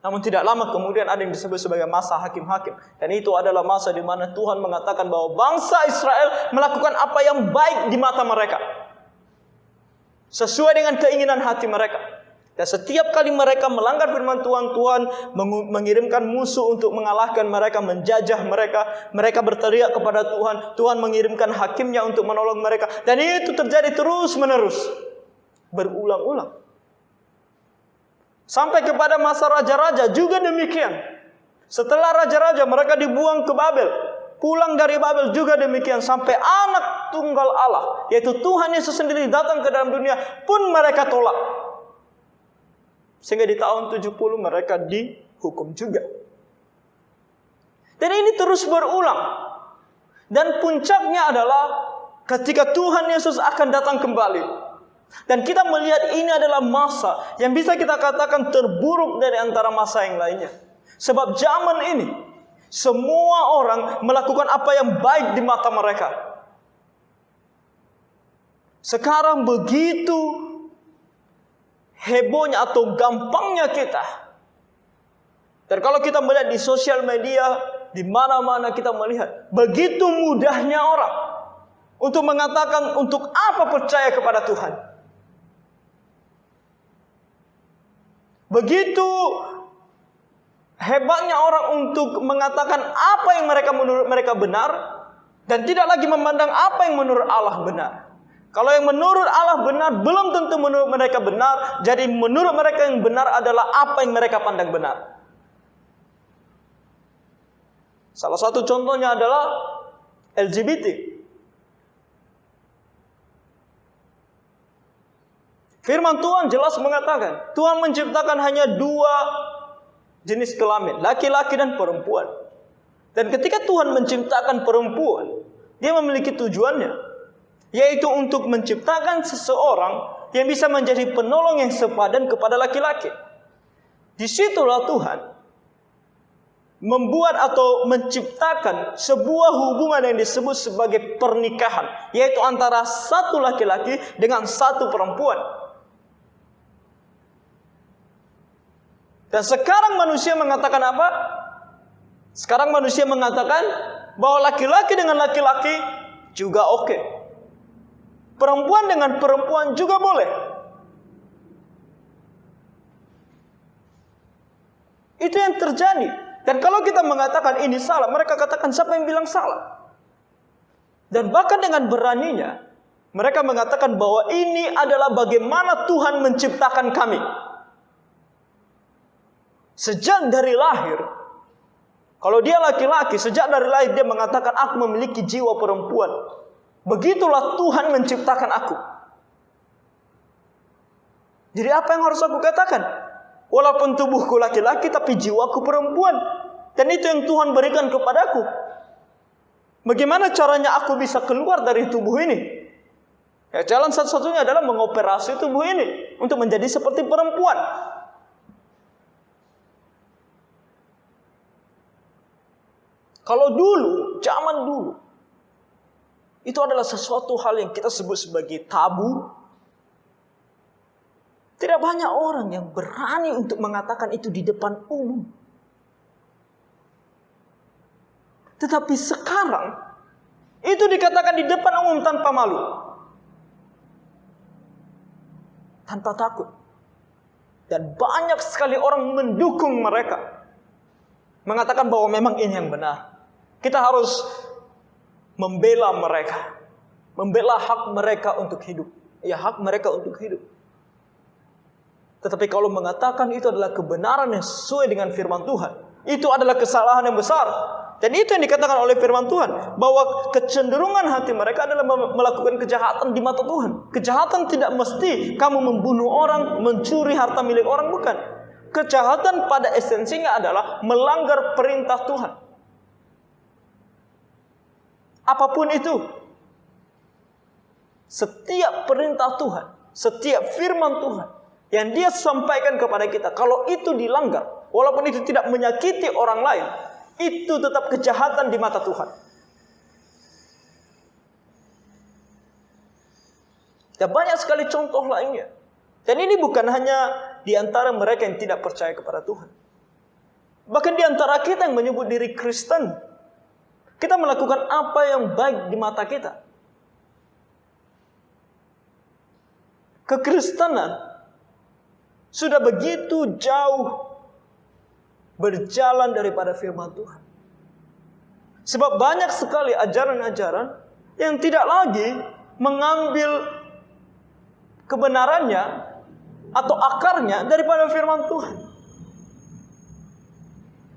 Namun tidak lama kemudian ada yang disebut sebagai masa hakim-hakim. Dan itu adalah masa di mana Tuhan mengatakan bahwa bangsa Israel melakukan apa yang baik di mata mereka, sesuai dengan keinginan hati mereka. Dan setiap kali mereka melanggar firman Tuhan, Tuhan mengirimkan musuh untuk mengalahkan mereka, menjajah mereka. Mereka berteriak kepada Tuhan, Tuhan mengirimkan hakimnya untuk menolong mereka. Dan itu terjadi terus-menerus, berulang-ulang. Sampai kepada masa raja-raja juga demikian. Setelah raja-raja mereka dibuang ke Babel, pulang dari Babel juga demikian. Sampai anak tunggal Allah, yaitu Tuhan Yesus sendiri datang ke dalam dunia pun mereka tolak. Sehingga di tahun 70 mereka dihukum juga. Dan ini terus berulang. Dan puncaknya adalah ketika Tuhan Yesus akan datang kembali. Dan kita melihat ini adalah masa yang bisa kita katakan terburuk dari antara masa yang lainnya. Sebab zaman ini semua orang melakukan apa yang baik di mata mereka. Sekarang begitu hebohnya atau gampangnya kita. Dan kalau kita melihat di sosial media, di mana-mana kita melihat begitu mudahnya orang untuk mengatakan untuk apa percaya kepada Tuhan. Begitu hebatnya orang untuk mengatakan apa yang menurut mereka benar dan tidak lagi memandang apa yang menurut Allah benar. Kalau yang menurut Allah benar, belum tentu menurut mereka benar. Jadi menurut mereka yang benar adalah apa yang mereka pandang benar. Salah satu contohnya adalah LGBT. Firman Tuhan jelas mengatakan, Tuhan menciptakan hanya 2 jenis kelamin, laki-laki dan perempuan. Dan ketika Tuhan menciptakan perempuan, Dia memiliki tujuannya, yaitu untuk menciptakan seseorang yang bisa menjadi penolong yang sepadan kepada laki-laki. Disitulah Tuhan membuat atau menciptakan sebuah hubungan yang disebut sebagai pernikahan, yaitu antara satu laki-laki dengan satu perempuan. Dan sekarang manusia mengatakan apa? Sekarang manusia mengatakan bahwa laki-laki dengan laki-laki juga oke. Perempuan dengan perempuan juga boleh. Itu yang terjadi. Dan kalau kita mengatakan ini salah, mereka katakan siapa yang bilang salah? Dan bahkan dengan beraninya, mereka mengatakan bahwa ini adalah bagaimana Tuhan menciptakan kami. Sejak dari lahir, kalau dia laki-laki, sejak dari lahir dia mengatakan aku memiliki jiwa perempuan. Begitulah Tuhan menciptakan aku. Jadi apa yang harus aku katakan? Walaupun tubuhku laki-laki tapi jiwaku perempuan. Dan itu yang Tuhan berikan kepadaku. Bagaimana caranya aku bisa keluar dari tubuh ini? Ya, jalan satu-satunya adalah mengoperasi tubuh ini untuk menjadi seperti perempuan. Kalau dulu, zaman dulu, itu adalah sesuatu hal yang kita sebut sebagai tabu. Tidak banyak orang yang berani untuk mengatakan itu di depan umum. Tetapi sekarang itu dikatakan di depan umum tanpa malu, tanpa takut. Dan banyak sekali orang mendukung mereka, mengatakan bahwa memang ini yang benar. Kita harus membela mereka, membela hak mereka untuk hidup. Ya, hak mereka untuk hidup. Tetapi kalau mengatakan itu adalah kebenaran yang sesuai dengan firman Tuhan, itu adalah kesalahan yang besar. Dan itu yang dikatakan oleh firman Tuhan, bahwa kecenderungan hati mereka adalah melakukan kejahatan di mata Tuhan. Kejahatan tidak mesti kamu membunuh orang, mencuri harta milik orang, bukan. Kejahatan pada esensinya adalah melanggar perintah Tuhan. Apapun itu, setiap perintah Tuhan, setiap firman Tuhan yang Dia sampaikan kepada kita, kalau itu dilanggar, walaupun itu tidak menyakiti orang lain, itu tetap kejahatan di mata Tuhan. Dan banyak sekali contoh lainnya. Dan ini bukan hanya di antara mereka yang tidak percaya kepada Tuhan. Bahkan di antara kita yang menyebut diri Kristen, kita melakukan apa yang baik di mata kita. Kekristenan sudah begitu jauh berjalan daripada firman Tuhan. Sebab banyak sekali ajaran-ajaran yang tidak lagi mengambil kebenarannya atau akarnya daripada firman Tuhan.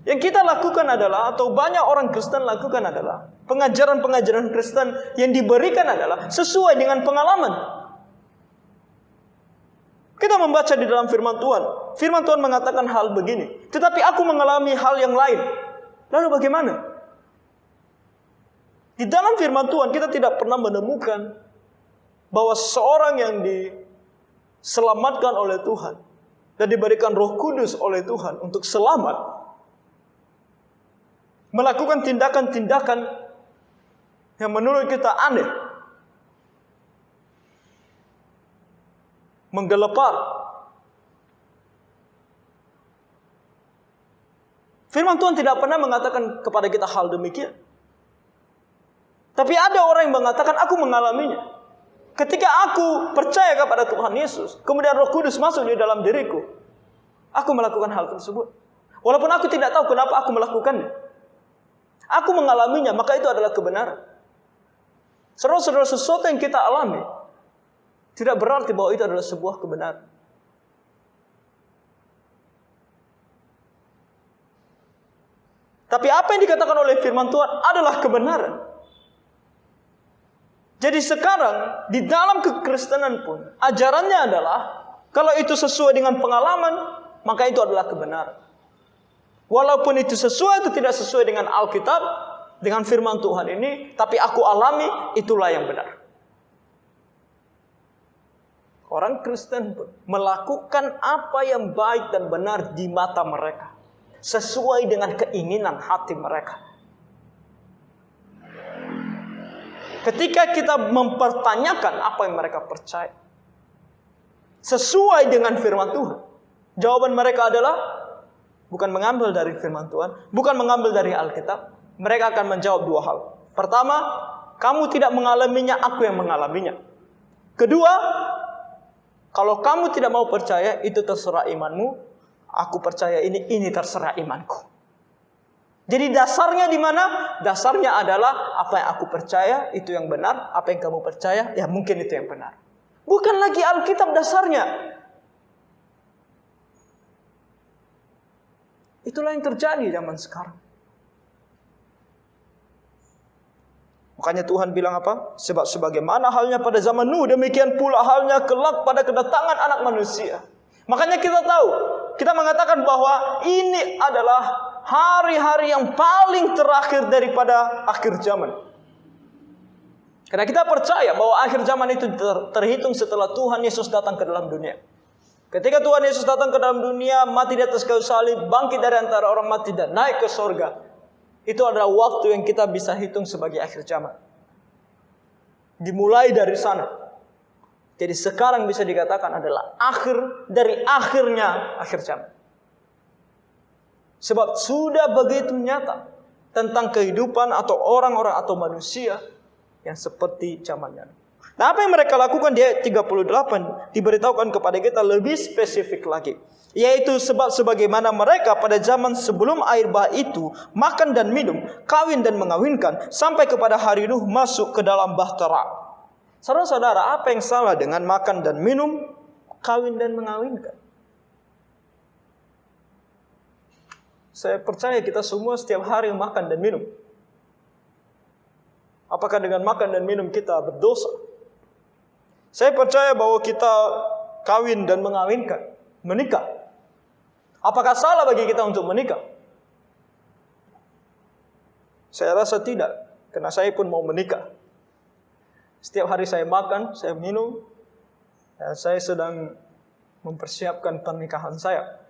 Yang kita lakukan adalah, atau banyak orang Kristen lakukan adalah, pengajaran-pengajaran Kristen yang diberikan adalah sesuai dengan pengalaman. Kita membaca di dalam firman Tuhan. Firman Tuhan mengatakan hal begini, tetapi aku mengalami hal yang lain. Lalu bagaimana? Di dalam firman Tuhan kita tidak pernah menemukan bahwa seorang yang diselamatkan oleh Tuhan dan diberikan Roh Kudus oleh Tuhan untuk selamat, melakukan tindakan-tindakan yang menurut kita aneh, menggelepar. Firman Tuhan tidak pernah mengatakan kepada kita hal demikian. Tapi ada orang yang mengatakan, aku mengalaminya. Ketika aku percaya kepada Tuhan Yesus, kemudian Roh Kudus masuk di dalam diriku, aku melakukan hal tersebut. Walaupun aku tidak tahu kenapa aku melakukannya. Aku mengalaminya, maka itu adalah kebenaran. Saudara-saudara, sesuatu yang kita alami tidak berarti bahwa itu adalah sebuah kebenaran. Tapi apa yang dikatakan oleh firman Tuhan adalah kebenaran. Jadi sekarang di dalam kekristenan pun ajarannya adalah kalau itu sesuai dengan pengalaman, maka itu adalah kebenaran. Walaupun itu sesuai atau tidak sesuai dengan Alkitab, dengan firman Tuhan ini, tapi aku alami, itulah yang benar. Orang Kristen pun melakukan apa yang baik dan benar di mata mereka, sesuai dengan keinginan hati mereka. Ketika kita mempertanyakan apa yang mereka percaya sesuai dengan firman Tuhan, jawaban mereka adalah bukan mengambil dari firman Tuhan, bukan mengambil dari Alkitab. Mereka akan menjawab dua hal. Pertama, kamu tidak mengalaminya, aku yang mengalaminya. Kedua, kalau kamu tidak mau percaya, itu terserah imanmu. Aku percaya ini terserah imanku. Jadi dasarnya di mana? Dasarnya adalah apa yang aku percaya itu yang benar, apa yang kamu percaya ya mungkin itu yang benar. Bukan lagi Alkitab dasarnya. Itulah yang terjadi zaman sekarang. Makanya Tuhan bilang apa? Sebab sebagaimana halnya pada zaman Nuh, demikian pula halnya kelak pada kedatangan anak manusia. Makanya kita tahu, kita mengatakan bahwa ini adalah hari-hari yang paling terakhir daripada akhir zaman. Karena kita percaya bahwa akhir zaman itu terhitung setelah Tuhan Yesus datang ke dalam dunia. Ketika Tuhan Yesus datang ke dalam dunia, mati di atas kayu salib, bangkit dari antara orang mati dan naik ke sorga. Itu adalah waktu yang kita bisa hitung sebagai akhir zaman. Dimulai dari sana. Jadi sekarang bisa dikatakan adalah akhir dari akhirnya akhir zaman. Sebab sudah begitu nyata tentang kehidupan atau orang-orang atau manusia yang seperti zamannya. Nah, apa yang mereka lakukan di ayat 38 diberitahukan kepada kita lebih spesifik lagi. Yaitu sebab sebagaimana mereka pada zaman sebelum air bah itu makan dan minum, kawin dan mengawinkan, sampai kepada hari Nuh masuk ke dalam bahtera. Saudara-saudara, apa yang salah dengan makan dan minum, kawin dan mengawinkan? Saya percaya kita semua setiap hari makan dan minum. Apakah dengan makan dan minum kita berdosa? Saya percaya bahwa kita kawin dan mengawinkan, menikah. Apakah salah bagi kita untuk menikah? Saya rasa tidak, karena saya pun mau menikah. Setiap hari saya makan, saya minum, dan saya sedang mempersiapkan pernikahan saya.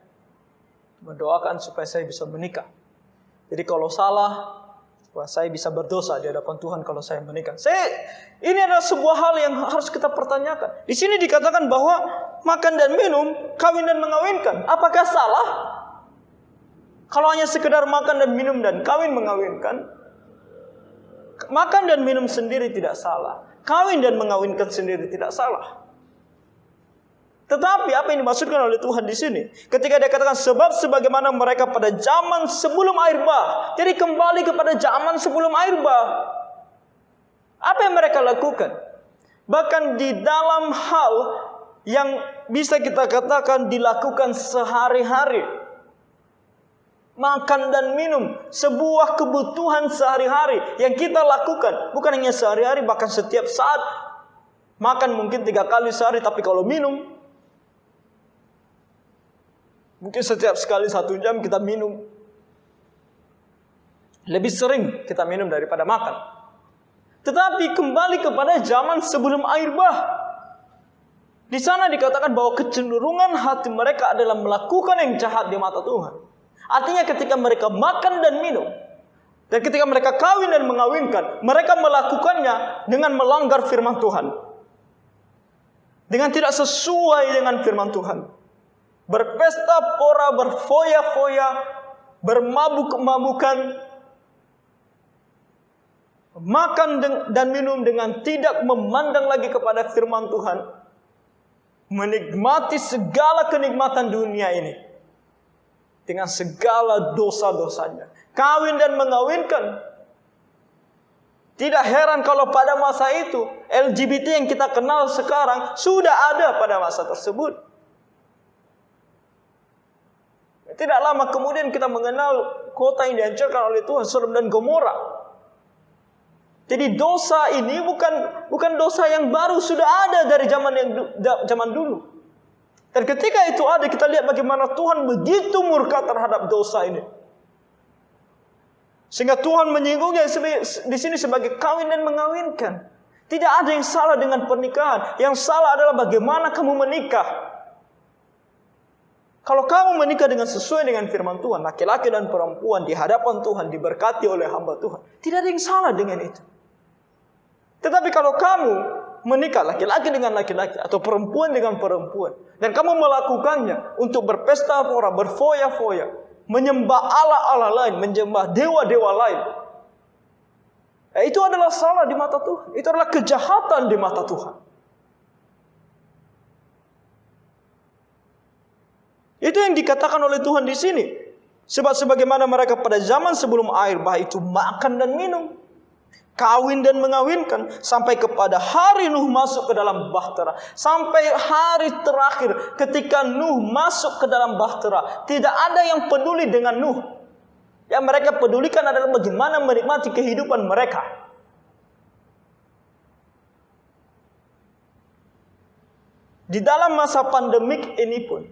Mendoakan supaya saya bisa menikah. Jadi kalau salah, saya bisa berdosa di hadapan Tuhan kalau saya menikah. Ini adalah sebuah hal yang harus kita pertanyakan. Di sini dikatakan bahwa makan dan minum, kawin dan mengawinkan. Apakah salah? Kalau hanya sekedar makan dan minum dan kawin mengawinkan, makan dan minum sendiri tidak salah. Kawin dan mengawinkan sendiri tidak salah. Tetapi apa yang dimaksudkan oleh Tuhan di sini? Ketika dia katakan sebab sebagaimana mereka pada zaman sebelum air bah. Jadi kembali kepada zaman sebelum air bah. Apa yang mereka lakukan? Bahkan di dalam hal yang bisa kita katakan dilakukan sehari-hari. Makan dan minum, sebuah kebutuhan sehari-hari yang kita lakukan. Bukan hanya sehari-hari, bahkan setiap saat. Makan mungkin 3 kali sehari, tapi kalau minum, mungkin setiap sekali 1 jam kita minum. Lebih sering kita minum daripada makan. Tetapi kembali kepada zaman sebelum air bah. Di sana dikatakan bahwa kecenderungan hati mereka adalah melakukan yang jahat di mata Tuhan. Artinya ketika mereka makan dan minum, dan ketika mereka kawin dan mengawinkan, mereka melakukannya dengan melanggar firman Tuhan. Dengan tidak sesuai dengan firman Tuhan. Berpesta pora, berfoya-foya, bermabuk-mabukan, makan dan minum dengan tidak memandang lagi kepada firman Tuhan, menikmati segala kenikmatan dunia ini dengan segala dosa-dosanya, kawin dan mengawinkan. Tidak heran kalau pada masa itu LGBT yang kita kenal sekarang sudah ada pada masa tersebut. Tidak lama kemudian kita mengenal kota yang dihancurkan oleh Tuhan, Sodom dan Gomora. Jadi dosa ini bukan dosa yang baru, sudah ada dari zaman dulu. Dan ketika itu ada, kita lihat bagaimana Tuhan begitu murka terhadap dosa ini. Sehingga Tuhan menyinggungnya di sini sebagai kawin dan mengawinkan. Tidak ada yang salah dengan pernikahan. Yang salah adalah bagaimana kamu menikah. Kalau kamu menikah dengan sesuai dengan firman Tuhan, laki-laki dan perempuan di hadapan Tuhan diberkati oleh hamba Tuhan, tidak ada yang salah dengan itu. Tetapi kalau kamu menikah laki-laki dengan laki-laki atau perempuan dengan perempuan, dan kamu melakukannya untuk berpesta pora, berfoya-foya, menyembah Allah-Allah lain, menyembah dewa-dewa lain, itu adalah salah di mata Tuhan. Itu adalah kejahatan di mata Tuhan. Itu yang dikatakan oleh Tuhan di sini. Sebab sebagaimana mereka pada zaman sebelum air bah itu makan dan minum, kawin dan mengawinkan, sampai kepada hari Nuh masuk ke dalam bahtera. Sampai hari terakhir ketika Nuh masuk ke dalam bahtera, tidak ada yang peduli dengan Nuh. Yang mereka pedulikan adalah bagaimana menikmati kehidupan mereka. Di dalam masa pandemik ini pun,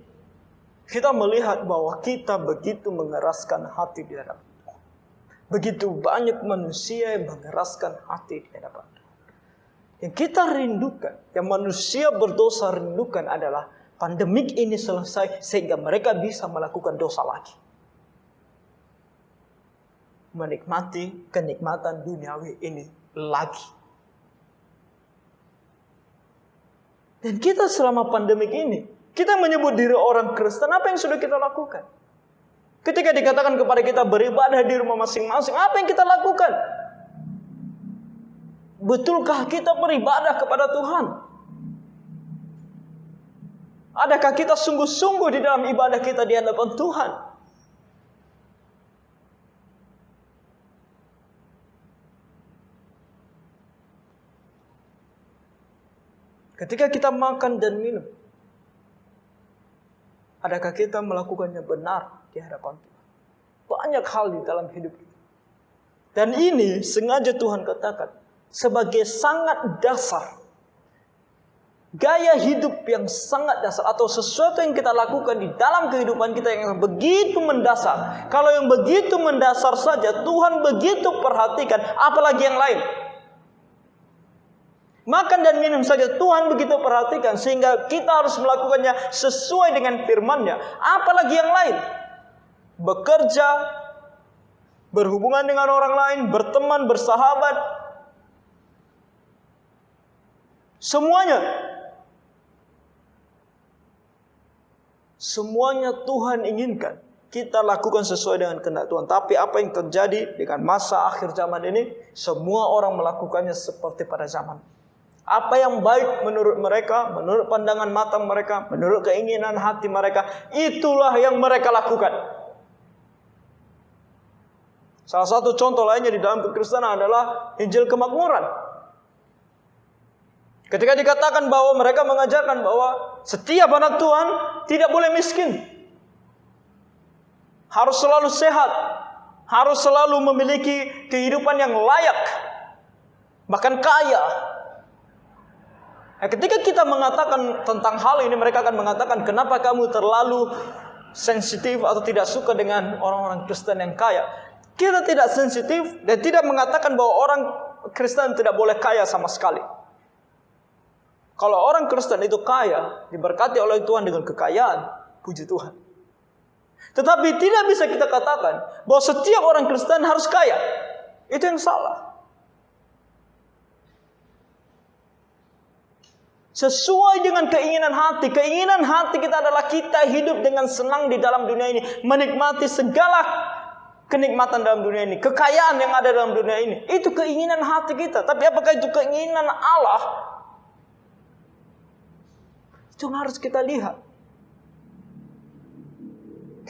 kita melihat bahwa kita begitu mengeraskan hati di hadapan Tuhan. Begitu banyak manusia yang mengeraskan hati di hadapan Tuhan. Yang kita rindukan, yang manusia berdosa rindukan adalah pandemik ini selesai sehingga mereka bisa melakukan dosa lagi. Menikmati kenikmatan duniawi ini lagi. Dan kita selama pandemik ini, kita menyebut diri orang Kristen, apa yang sudah kita lakukan? Ketika dikatakan kepada kita beribadah di rumah masing-masing, apa yang kita lakukan? Betulkah kita beribadah kepada Tuhan? Adakah kita sungguh-sungguh di dalam ibadah kita di hadapan Tuhan? Ketika kita makan dan minum, adakah kita melakukannya benar di hadapan Tuhan? Banyak hal di dalam hidup kita. Dan ini sengaja Tuhan katakan sebagai sangat dasar. Gaya hidup yang sangat dasar atau sesuatu yang kita lakukan di dalam kehidupan kita yang begitu mendasar. Kalau yang begitu mendasar saja Tuhan begitu perhatikan, apalagi yang lain. Makan dan minum saja Tuhan begitu perhatikan sehingga kita harus melakukannya sesuai dengan firman-Nya. Apalagi yang lain. Bekerja, berhubungan dengan orang lain, berteman, bersahabat. Semuanya Tuhan inginkan kita lakukan sesuai dengan kehendak Tuhan. Tapi apa yang terjadi dengan masa akhir zaman ini, semua orang melakukannya seperti pada zaman. Apa yang baik menurut mereka, menurut pandangan mata mereka, menurut keinginan hati mereka, itulah yang mereka lakukan. Salah satu contoh lainnya di dalam kekristenan adalah Injil kemakmuran. Ketika dikatakan bahwa mereka mengajarkan bahwa setiap anak Tuhan tidak boleh miskin. Harus selalu sehat. Harus selalu memiliki kehidupan yang layak. Bahkan kaya. Nah, ketika kita mengatakan tentang hal ini, mereka akan mengatakan, kenapa kamu terlalu sensitif atau tidak suka dengan orang-orang Kristen yang kaya? Kita tidak sensitif dan tidak mengatakan bahwa orang Kristen tidak boleh kaya sama sekali. Kalau orang Kristen itu kaya, diberkati oleh Tuhan dengan kekayaan, puji Tuhan. Tetapi tidak bisa kita katakan bahwa setiap orang Kristen harus kaya. Itu yang salah. Sesuai dengan keinginan hati. Keinginan hati kita adalah kita hidup dengan senang di dalam dunia ini. Menikmati segala kenikmatan dalam dunia ini. Kekayaan yang ada dalam dunia ini. Itu keinginan hati kita. Tapi apakah itu keinginan Allah? Itu yang harus kita lihat.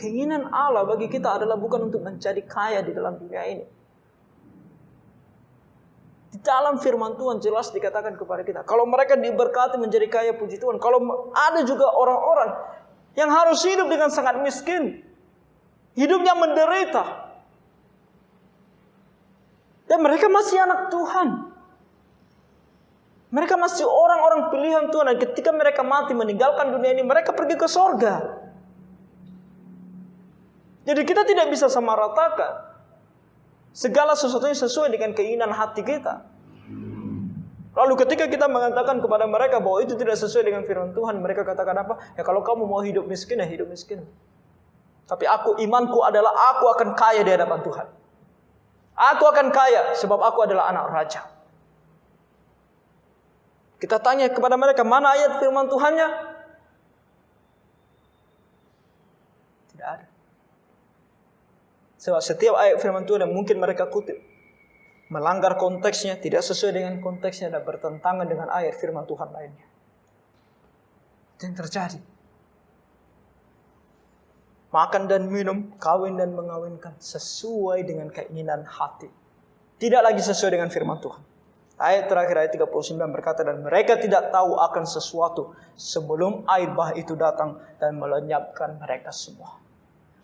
Keinginan Allah bagi kita adalah bukan untuk menjadi kaya di dalam dunia ini. Di dalam firman Tuhan jelas dikatakan kepada kita, kalau mereka diberkati menjadi kaya, puji Tuhan. Kalau ada juga orang-orang yang harus hidup dengan sangat miskin, hidupnya menderita, dan mereka masih anak Tuhan. Mereka masih orang-orang pilihan Tuhan. Dan ketika mereka mati meninggalkan dunia ini, mereka pergi ke sorga. Jadi kita tidak bisa samaratakan segala sesuatunya sesuai dengan keinginan hati kita. Lalu ketika kita mengatakan kepada mereka bahwa itu tidak sesuai dengan firman Tuhan, mereka katakan apa? Ya kalau kamu mau hidup miskin, ya hidup miskin. Tapi imanku adalah aku akan kaya di hadapan Tuhan. Aku akan kaya sebab aku adalah anak raja. Kita tanya kepada mereka, mana ayat firman Tuhannya? Tidak ada. Sebab setiap ayat firman Tuhan yang mungkin mereka kutip melanggar konteksnya, tidak sesuai dengan konteksnya, dan bertentangan dengan ayat firman Tuhan lainnya. Itu yang terjadi. Makan dan minum, kawin dan mengawinkan sesuai dengan keinginan hati. Tidak lagi sesuai dengan firman Tuhan. Ayat terakhir, ayat 39 berkata, dan mereka tidak tahu akan sesuatu sebelum air bah itu datang dan melenyapkan mereka semua.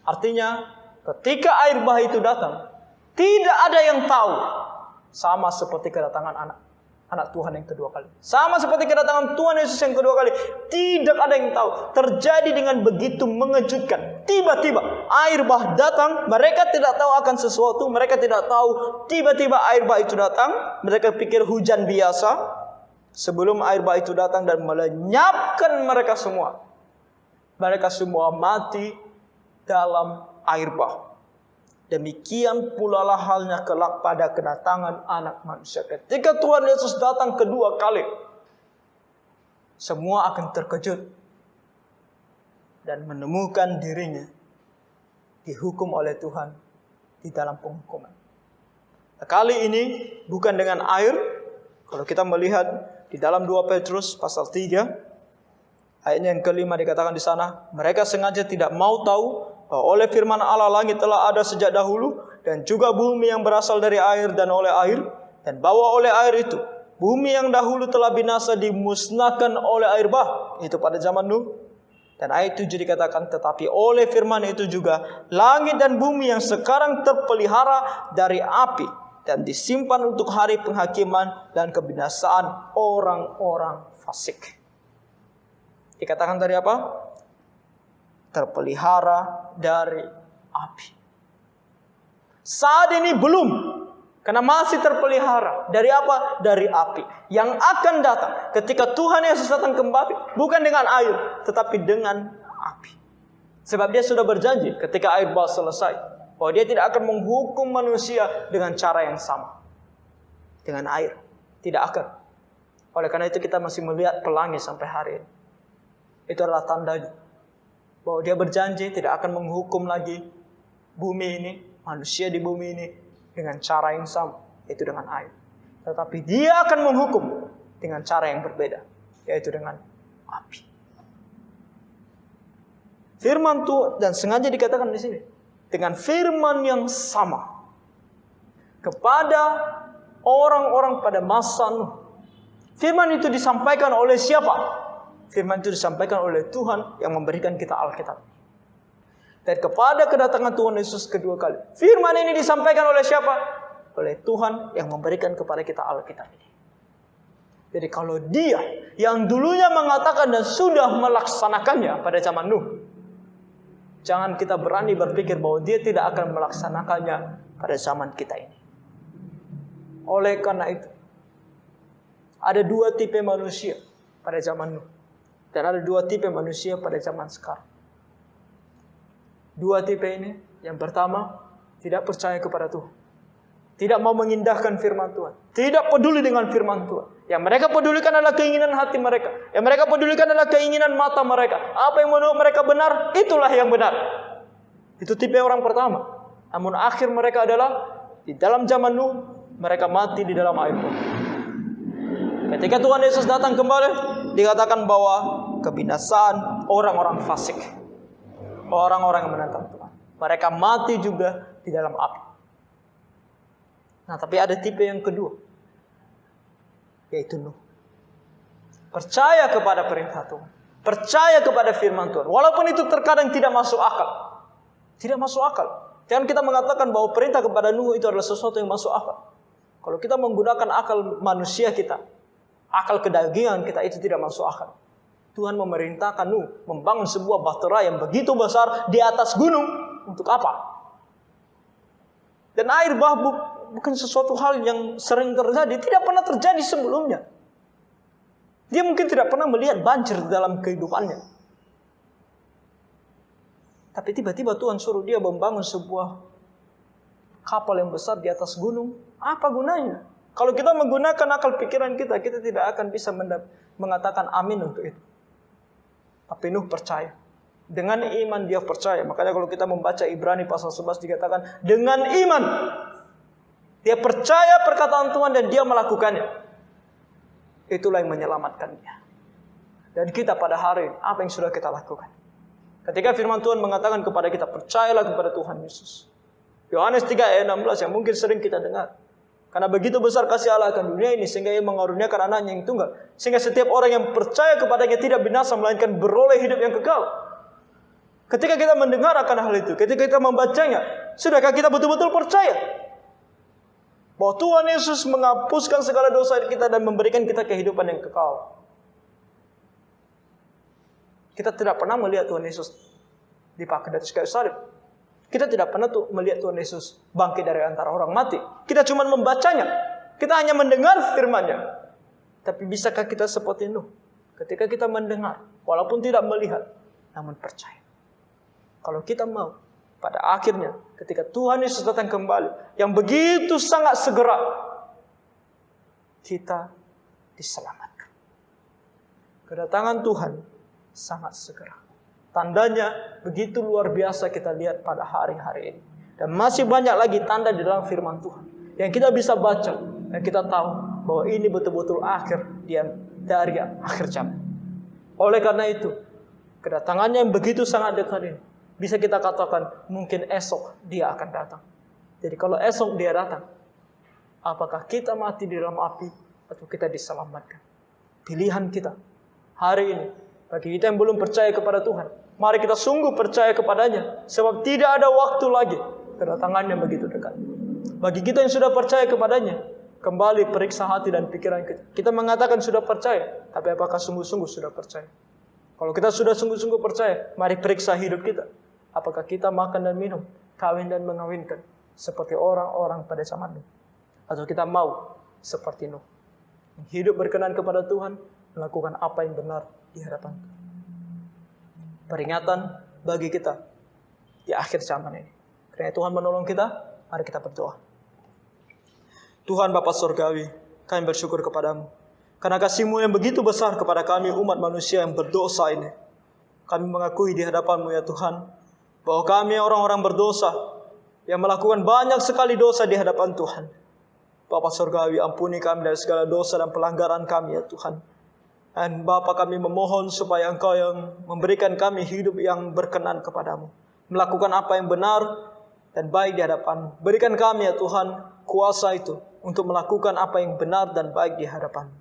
Artinya, ketika air bah itu datang, tidak ada yang tahu. Sama seperti kedatangan anak Tuhan yang kedua kali. Sama seperti kedatangan Tuhan Yesus yang kedua kali. Tidak ada yang tahu. Terjadi dengan begitu mengejutkan. Tiba-tiba air bah datang. Mereka tidak tahu akan sesuatu. Mereka tidak tahu. Tiba-tiba air bah itu datang. Mereka pikir hujan biasa. Sebelum air bah itu datang dan melenyapkan mereka semua. Mereka semua mati dalam air bah. Demikian pula lah halnya kelak pada kedatangan anak manusia. Ketika Tuhan Yesus datang kedua kali, semua akan terkejut dan menemukan dirinya dihukum oleh Tuhan di dalam penghukuman. Kali ini bukan dengan air. Kalau kita melihat di dalam 2 Petrus pasal 3 ayatnya yang kelima dikatakan di sana, mereka sengaja tidak mau tahu bahwa oleh firman Allah langit telah ada sejak dahulu, dan juga bumi yang berasal dari air dan oleh air, dan bahwa oleh air itu bumi yang dahulu telah binasa dimusnahkan oleh air bah, itu pada zaman Nuh. Dan ayat 7 dikatakan, tetapi oleh firman itu juga langit dan bumi yang sekarang terpelihara dari api dan disimpan untuk hari penghakiman dan kebinasaan orang-orang fasik. Dikatakan dari apa? Terpelihara dari api. Saat ini belum, karena masih terpelihara. Dari apa? Dari api. Yang akan datang ketika Tuhan Yesus datang kembali, bukan dengan air, tetapi dengan api. Sebab dia sudah berjanji ketika air bah selesai, bahwa dia tidak akan menghukum manusia dengan cara yang sama. Dengan air. Tidak akan. Oleh karena itu kita masih melihat pelangi sampai hari ini. Itu adalah tandanya bahwa dia berjanji tidak akan menghukum lagi bumi ini, manusia di bumi ini, dengan cara yang sama, yaitu dengan air. Tetapi dia akan menghukum dengan cara yang berbeda, yaitu dengan api. Firman Tuhan, dan sengaja dikatakan di sini, dengan firman yang sama kepada orang-orang pada masa Nuh. Firman itu disampaikan oleh siapa? Firman itu disampaikan oleh Tuhan yang memberikan kita Alkitab. Dan kepada kedatangan Tuhan Yesus kedua kali, firman ini disampaikan oleh siapa? Oleh Tuhan yang memberikan kepada kita Alkitab ini. Jadi kalau dia yang dulunya mengatakan dan sudah melaksanakannya pada zaman Nuh, jangan kita berani berpikir bahwa dia tidak akan melaksanakannya pada zaman kita ini. Oleh karena itu, ada 2 tipe manusia pada zaman Nuh. Dan ada 2 tipe manusia pada zaman sekarang. 2 tipe ini, yang pertama, tidak percaya kepada Tuhan. Tidak mau mengindahkan firman Tuhan. Tidak peduli dengan firman Tuhan. Yang mereka pedulikan adalah keinginan hati mereka. Yang mereka pedulikan adalah keinginan mata mereka. Apa yang menurut mereka benar, itulah yang benar. Itu tipe orang pertama. Namun akhir mereka adalah, di dalam zaman Nuh, mereka mati di dalam air bah. Ketika Tuhan Yesus datang kembali, dikatakan bahwa kebinasaan orang-orang fasik. Orang-orang yang menentang Tuhan. Mereka mati juga di dalam api. Nah, tapi ada tipe yang kedua, yaitu Nuh. Percaya kepada perintah Tuhan. Percaya kepada firman Tuhan. Walaupun itu terkadang tidak masuk akal. Tidak masuk akal. Jangan kita mengatakan bahwa perintah kepada Nuh itu adalah sesuatu yang masuk akal. Kalau kita menggunakan akal manusia kita, akal kedagingan kita, itu tidak masuk akal. Tuhan memerintahkan Nuh membangun sebuah bahtera yang begitu besar di atas gunung. Untuk apa? Dan air bah bukan sesuatu hal yang sering terjadi. Tidak pernah terjadi sebelumnya. Dia mungkin tidak pernah melihat banjir dalam kehidupannya. Tapi tiba-tiba Tuhan suruh dia membangun sebuah kapal yang besar di atas gunung. Apa gunanya? Kalau kita menggunakan akal pikiran kita, kita tidak akan bisa mengatakan amin untuk itu. Tapi Nuh percaya. Dengan iman dia percaya. Makanya kalau kita membaca Ibrani pasal 11 dikatakan, dengan iman dia percaya perkataan Tuhan dan dia melakukannya. Itulah yang menyelamatkan dia. Dan kita pada hari ini, apa yang sudah kita lakukan? Ketika firman Tuhan mengatakan kepada kita, percayalah kepada Tuhan Yesus. Yohanes 3 ayat 16 yang mungkin sering kita dengar. Karena begitu besar kasih Allah akan dunia ini, sehingga ia mengaruniakan anaknya yang tunggal. Sehingga setiap orang yang percaya kepadanya tidak binasa, melainkan beroleh hidup yang kekal. Ketika kita mendengar akan hal itu, ketika kita membacanya, sudahkah kita betul-betul percaya bahwa Tuhan Yesus menghapuskan segala dosa kita dan memberikan kita kehidupan yang kekal? Kita tidak pernah melihat Tuhan Yesus dipakai dari kayu salib. Kita tidak pernah melihat Tuhan Yesus bangkit dari antara orang mati. Kita cuma membacanya. Kita hanya mendengar firman-Nya. Tapi bisakah kita seperti Nuh? Ketika kita mendengar, walaupun tidak melihat, namun percaya. Kalau kita mau, pada akhirnya ketika Tuhan Yesus datang kembali, yang begitu sangat segera, kita diselamatkan. kedatangan Tuhan sangat segera. Tandanya begitu luar biasa kita lihat pada hari-hari ini. Dan masih banyak lagi tanda di dalam firman Tuhan yang kita bisa baca dan kita tahu bahwa ini betul-betul akhir dari akhir zaman. Oleh karena itu, kedatangannya yang begitu sangat dekat ini, bisa kita katakan mungkin esok dia akan datang. Jadi kalau esok dia datang, apakah kita mati di dalam api atau kita diselamatkan? Pilihan kita hari ini. Bagi kita yang belum percaya kepada Tuhan, mari kita sungguh percaya kepadanya. Sebab tidak ada waktu lagi, kedatangannya begitu dekat. Bagi kita yang sudah percaya kepadanya, kembali periksa hati dan pikiran kita. Kita mengatakan sudah percaya, tapi apakah sungguh-sungguh sudah percaya? Kalau kita sudah sungguh-sungguh percaya, mari periksa hidup kita. Apakah kita makan dan minum, kawin dan mengawinkan, seperti orang-orang pada zaman Nuh? Atau kita mau seperti Nuh, hidup berkenan kepada Tuhan, melakukan apa yang benar di hadapan Tuhan. Peringatan bagi kita di akhir zaman ini. Karena Tuhan menolong kita, mari kita berdoa. Tuhan Bapa Surgawi, kami bersyukur kepadamu. Karena kasih-Mu yang begitu besar kepada kami umat manusia yang berdosa ini. Kami mengakui di hadapan-Mu ya Tuhan, bahwa kami orang-orang berdosa, yang melakukan banyak sekali dosa di hadapan Tuhan. Bapa Surgawi, ampuni kami dari segala dosa dan pelanggaran kami ya Tuhan. Dan Bapa, kami memohon supaya Engkau yang memberikan kami hidup yang berkenan kepadamu. Melakukan apa yang benar dan baik di hadapan-Mu. Berikan kami ya Tuhan kuasa itu untuk melakukan apa yang benar dan baik di hadapan-Mu.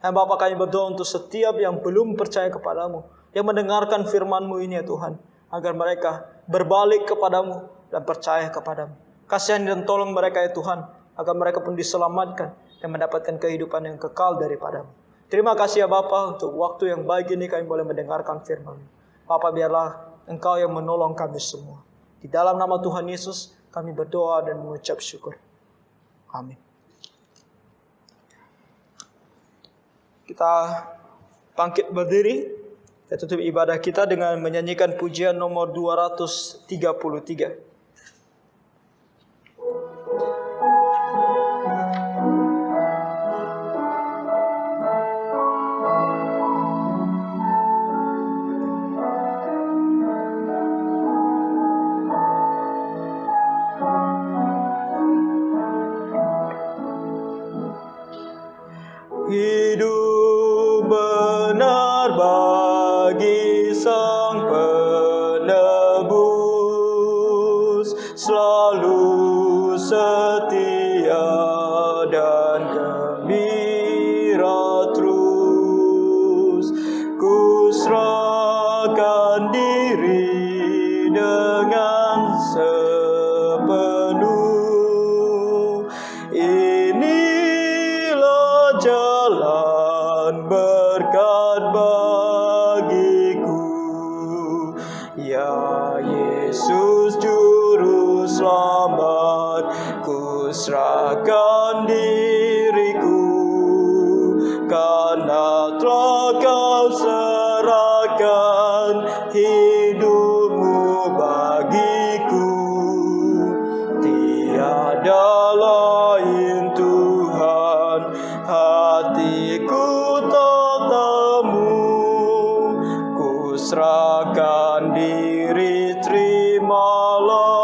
Dan Bapa, kami berdoa untuk setiap yang belum percaya kepadamu, yang mendengarkan firman-Mu ini ya Tuhan, agar mereka berbalik kepadamu dan percaya kepadamu. Kasihani dan tolong mereka ya Tuhan, agar mereka pun diselamatkan dan mendapatkan kehidupan yang kekal daripadamu. Terima kasih ya Bapa untuk waktu yang baik ini kami boleh mendengarkan firman-Mu. Bapa, biarlah Engkau yang menolong kami semua. Di dalam nama Tuhan Yesus kami berdoa dan mengucap syukur. Amin. Kita bangkit berdiri. Kita tutup ibadah kita dengan menyanyikan pujian nomor 233. Hidup benar bagi Sang Penebus, selalu setia dan gembira terus. Ku serahkan diri dengan sepenuh. Inilah jalan berkat bagiku, ya Yesus Juru Selamat. Ku serahkan diriku, karena telah Kau serahkan hidupmu bagiku. Tiada lain Tuhan, hatiku tatamu. Ku serahkan diri, terimalah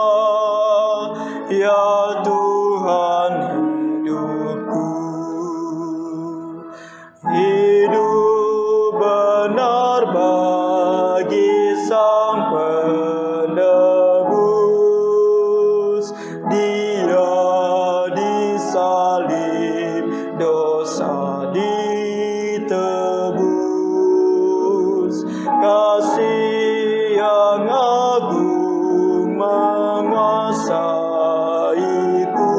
ya Tuhan hidupku. Hidup benar bagi Sang Penebus. Dia disalib, dosa ditebus. Kasih yang agung menguasaiku.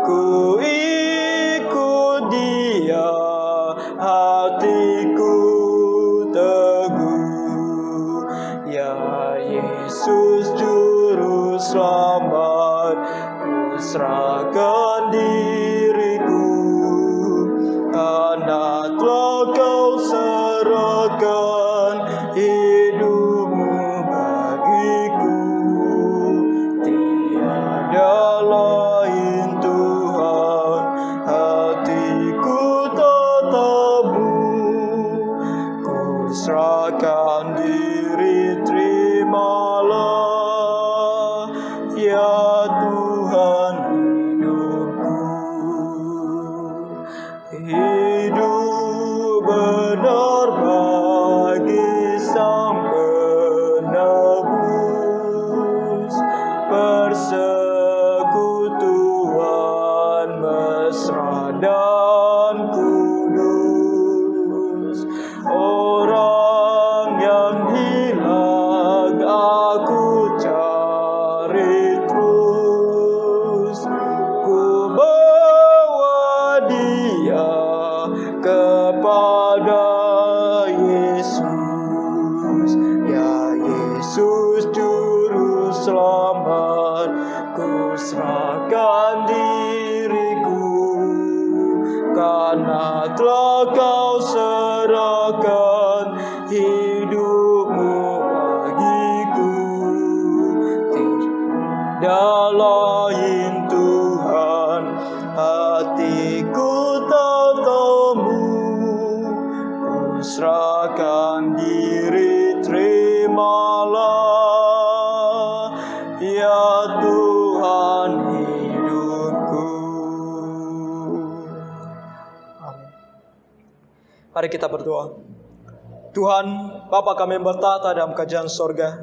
Ku ikut Dia, hatiku teguh. Ya Yesus Juru Selamat, ku serahkan diriku, karena telah Kau serahkan hidupmu bagiku. Tiada lain Tuhan, hatiku tatamu. benar bagi Sang Penebus, persekutuan mesra dan kudus. Orang yang hilang aku cari terus, ku bawa dia kepada Yesus. Ya Yesus Juru Selamat, ku serahkan diriku, karena telah Kau serahkan hidupmu bagiku. Tidak lain Tuhan, hatiku tatamu, ku serahkan diri, terimalah ya Tuhan hidupku. Amin. Mari kita berdoa. Tuhan, Bapa kami yang bertata dalam kerajaan sorga,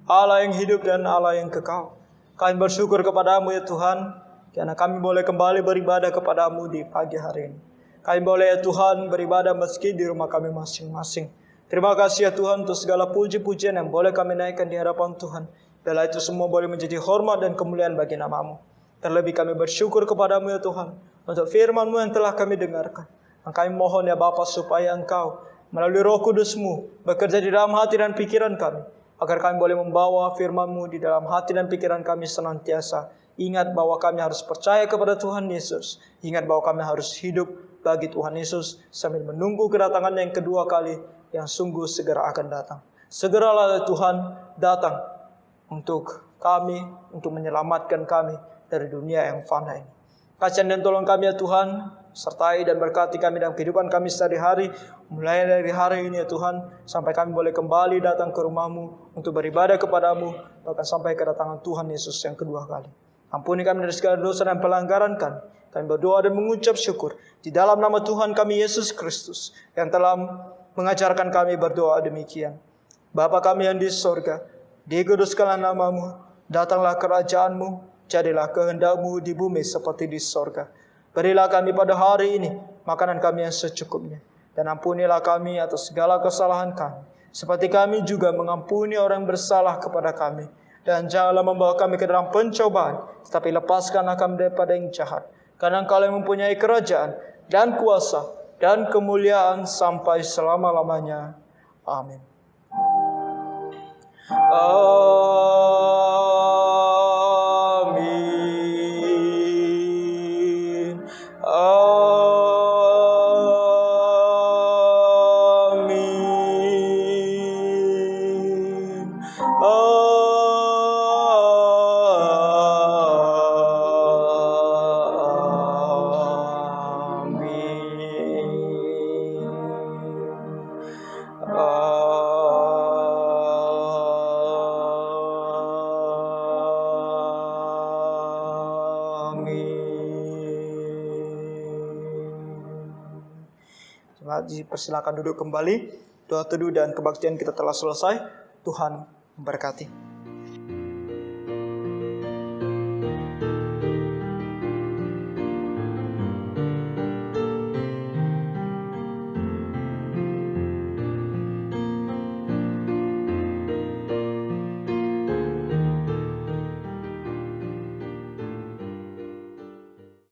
Allah yang hidup dan Allah yang kekal, kami bersyukur kepadamu ya Tuhan, karena kami boleh kembali beribadah kepadamu di pagi hari ini. Kami boleh ya Tuhan beribadah meski di rumah kami masing-masing. Terima kasih ya Tuhan untuk segala puji-pujian yang boleh kami naikkan di hadapan Tuhan. Bila itu semua boleh menjadi hormat dan kemuliaan bagi nama-Mu. Terlebih kami bersyukur kepadamu ya Tuhan, untuk firman-Mu yang telah kami dengarkan. Dan kami mohon ya Bapa supaya Engkau melalui Roh Kudus-Mu bekerja di dalam hati dan pikiran kami, agar kami boleh membawa firman-Mu di dalam hati dan pikiran kami senantiasa. Ingat bahwa kami harus percaya kepada Tuhan Yesus. Ingat bahwa kami harus hidup bagi Tuhan Yesus sambil menunggu kedatangan yang kedua kali yang sungguh segera akan datang. Segeralah Tuhan datang untuk kami, untuk menyelamatkan kami dari dunia yang fana ini. Kasihan dan tolong kami ya Tuhan, sertai dan berkati kami dalam kehidupan kami sehari-hari, mulai dari hari ini ya Tuhan, sampai kami boleh kembali datang ke rumah-Mu untuk beribadah kepadamu, bahkan sampai kedatangan Tuhan Yesus yang kedua kali. Ampuni kami dari segala dosa dan pelanggaran kami. Kami berdoa dan mengucap syukur di dalam nama Tuhan kami Yesus Kristus, yang telah mengajarkan kami berdoa demikian. Bapa kami yang di sorga, dikuduskanlah nama-Mu, datanglah kerajaan-Mu, jadilah kehendak-Mu di bumi seperti di sorga. Berilah kami pada hari ini makanan kami yang secukupnya, dan ampunilah kami atas segala kesalahan kami, seperti kami juga mengampuni orang yang bersalah kepada kami. Dan janganlah membawa kami ke dalam pencobaan, tetapi lepaskanlah kami daripada yang jahat. Karena Engkau yang mempunyai kerajaan dan kuasa dan kemuliaan sampai selama-lamanya. Amin. Amin. Amin. Dipersilakan duduk kembali. Doa teduh dan kebaktian kita telah selesai. Tuhan memberkati.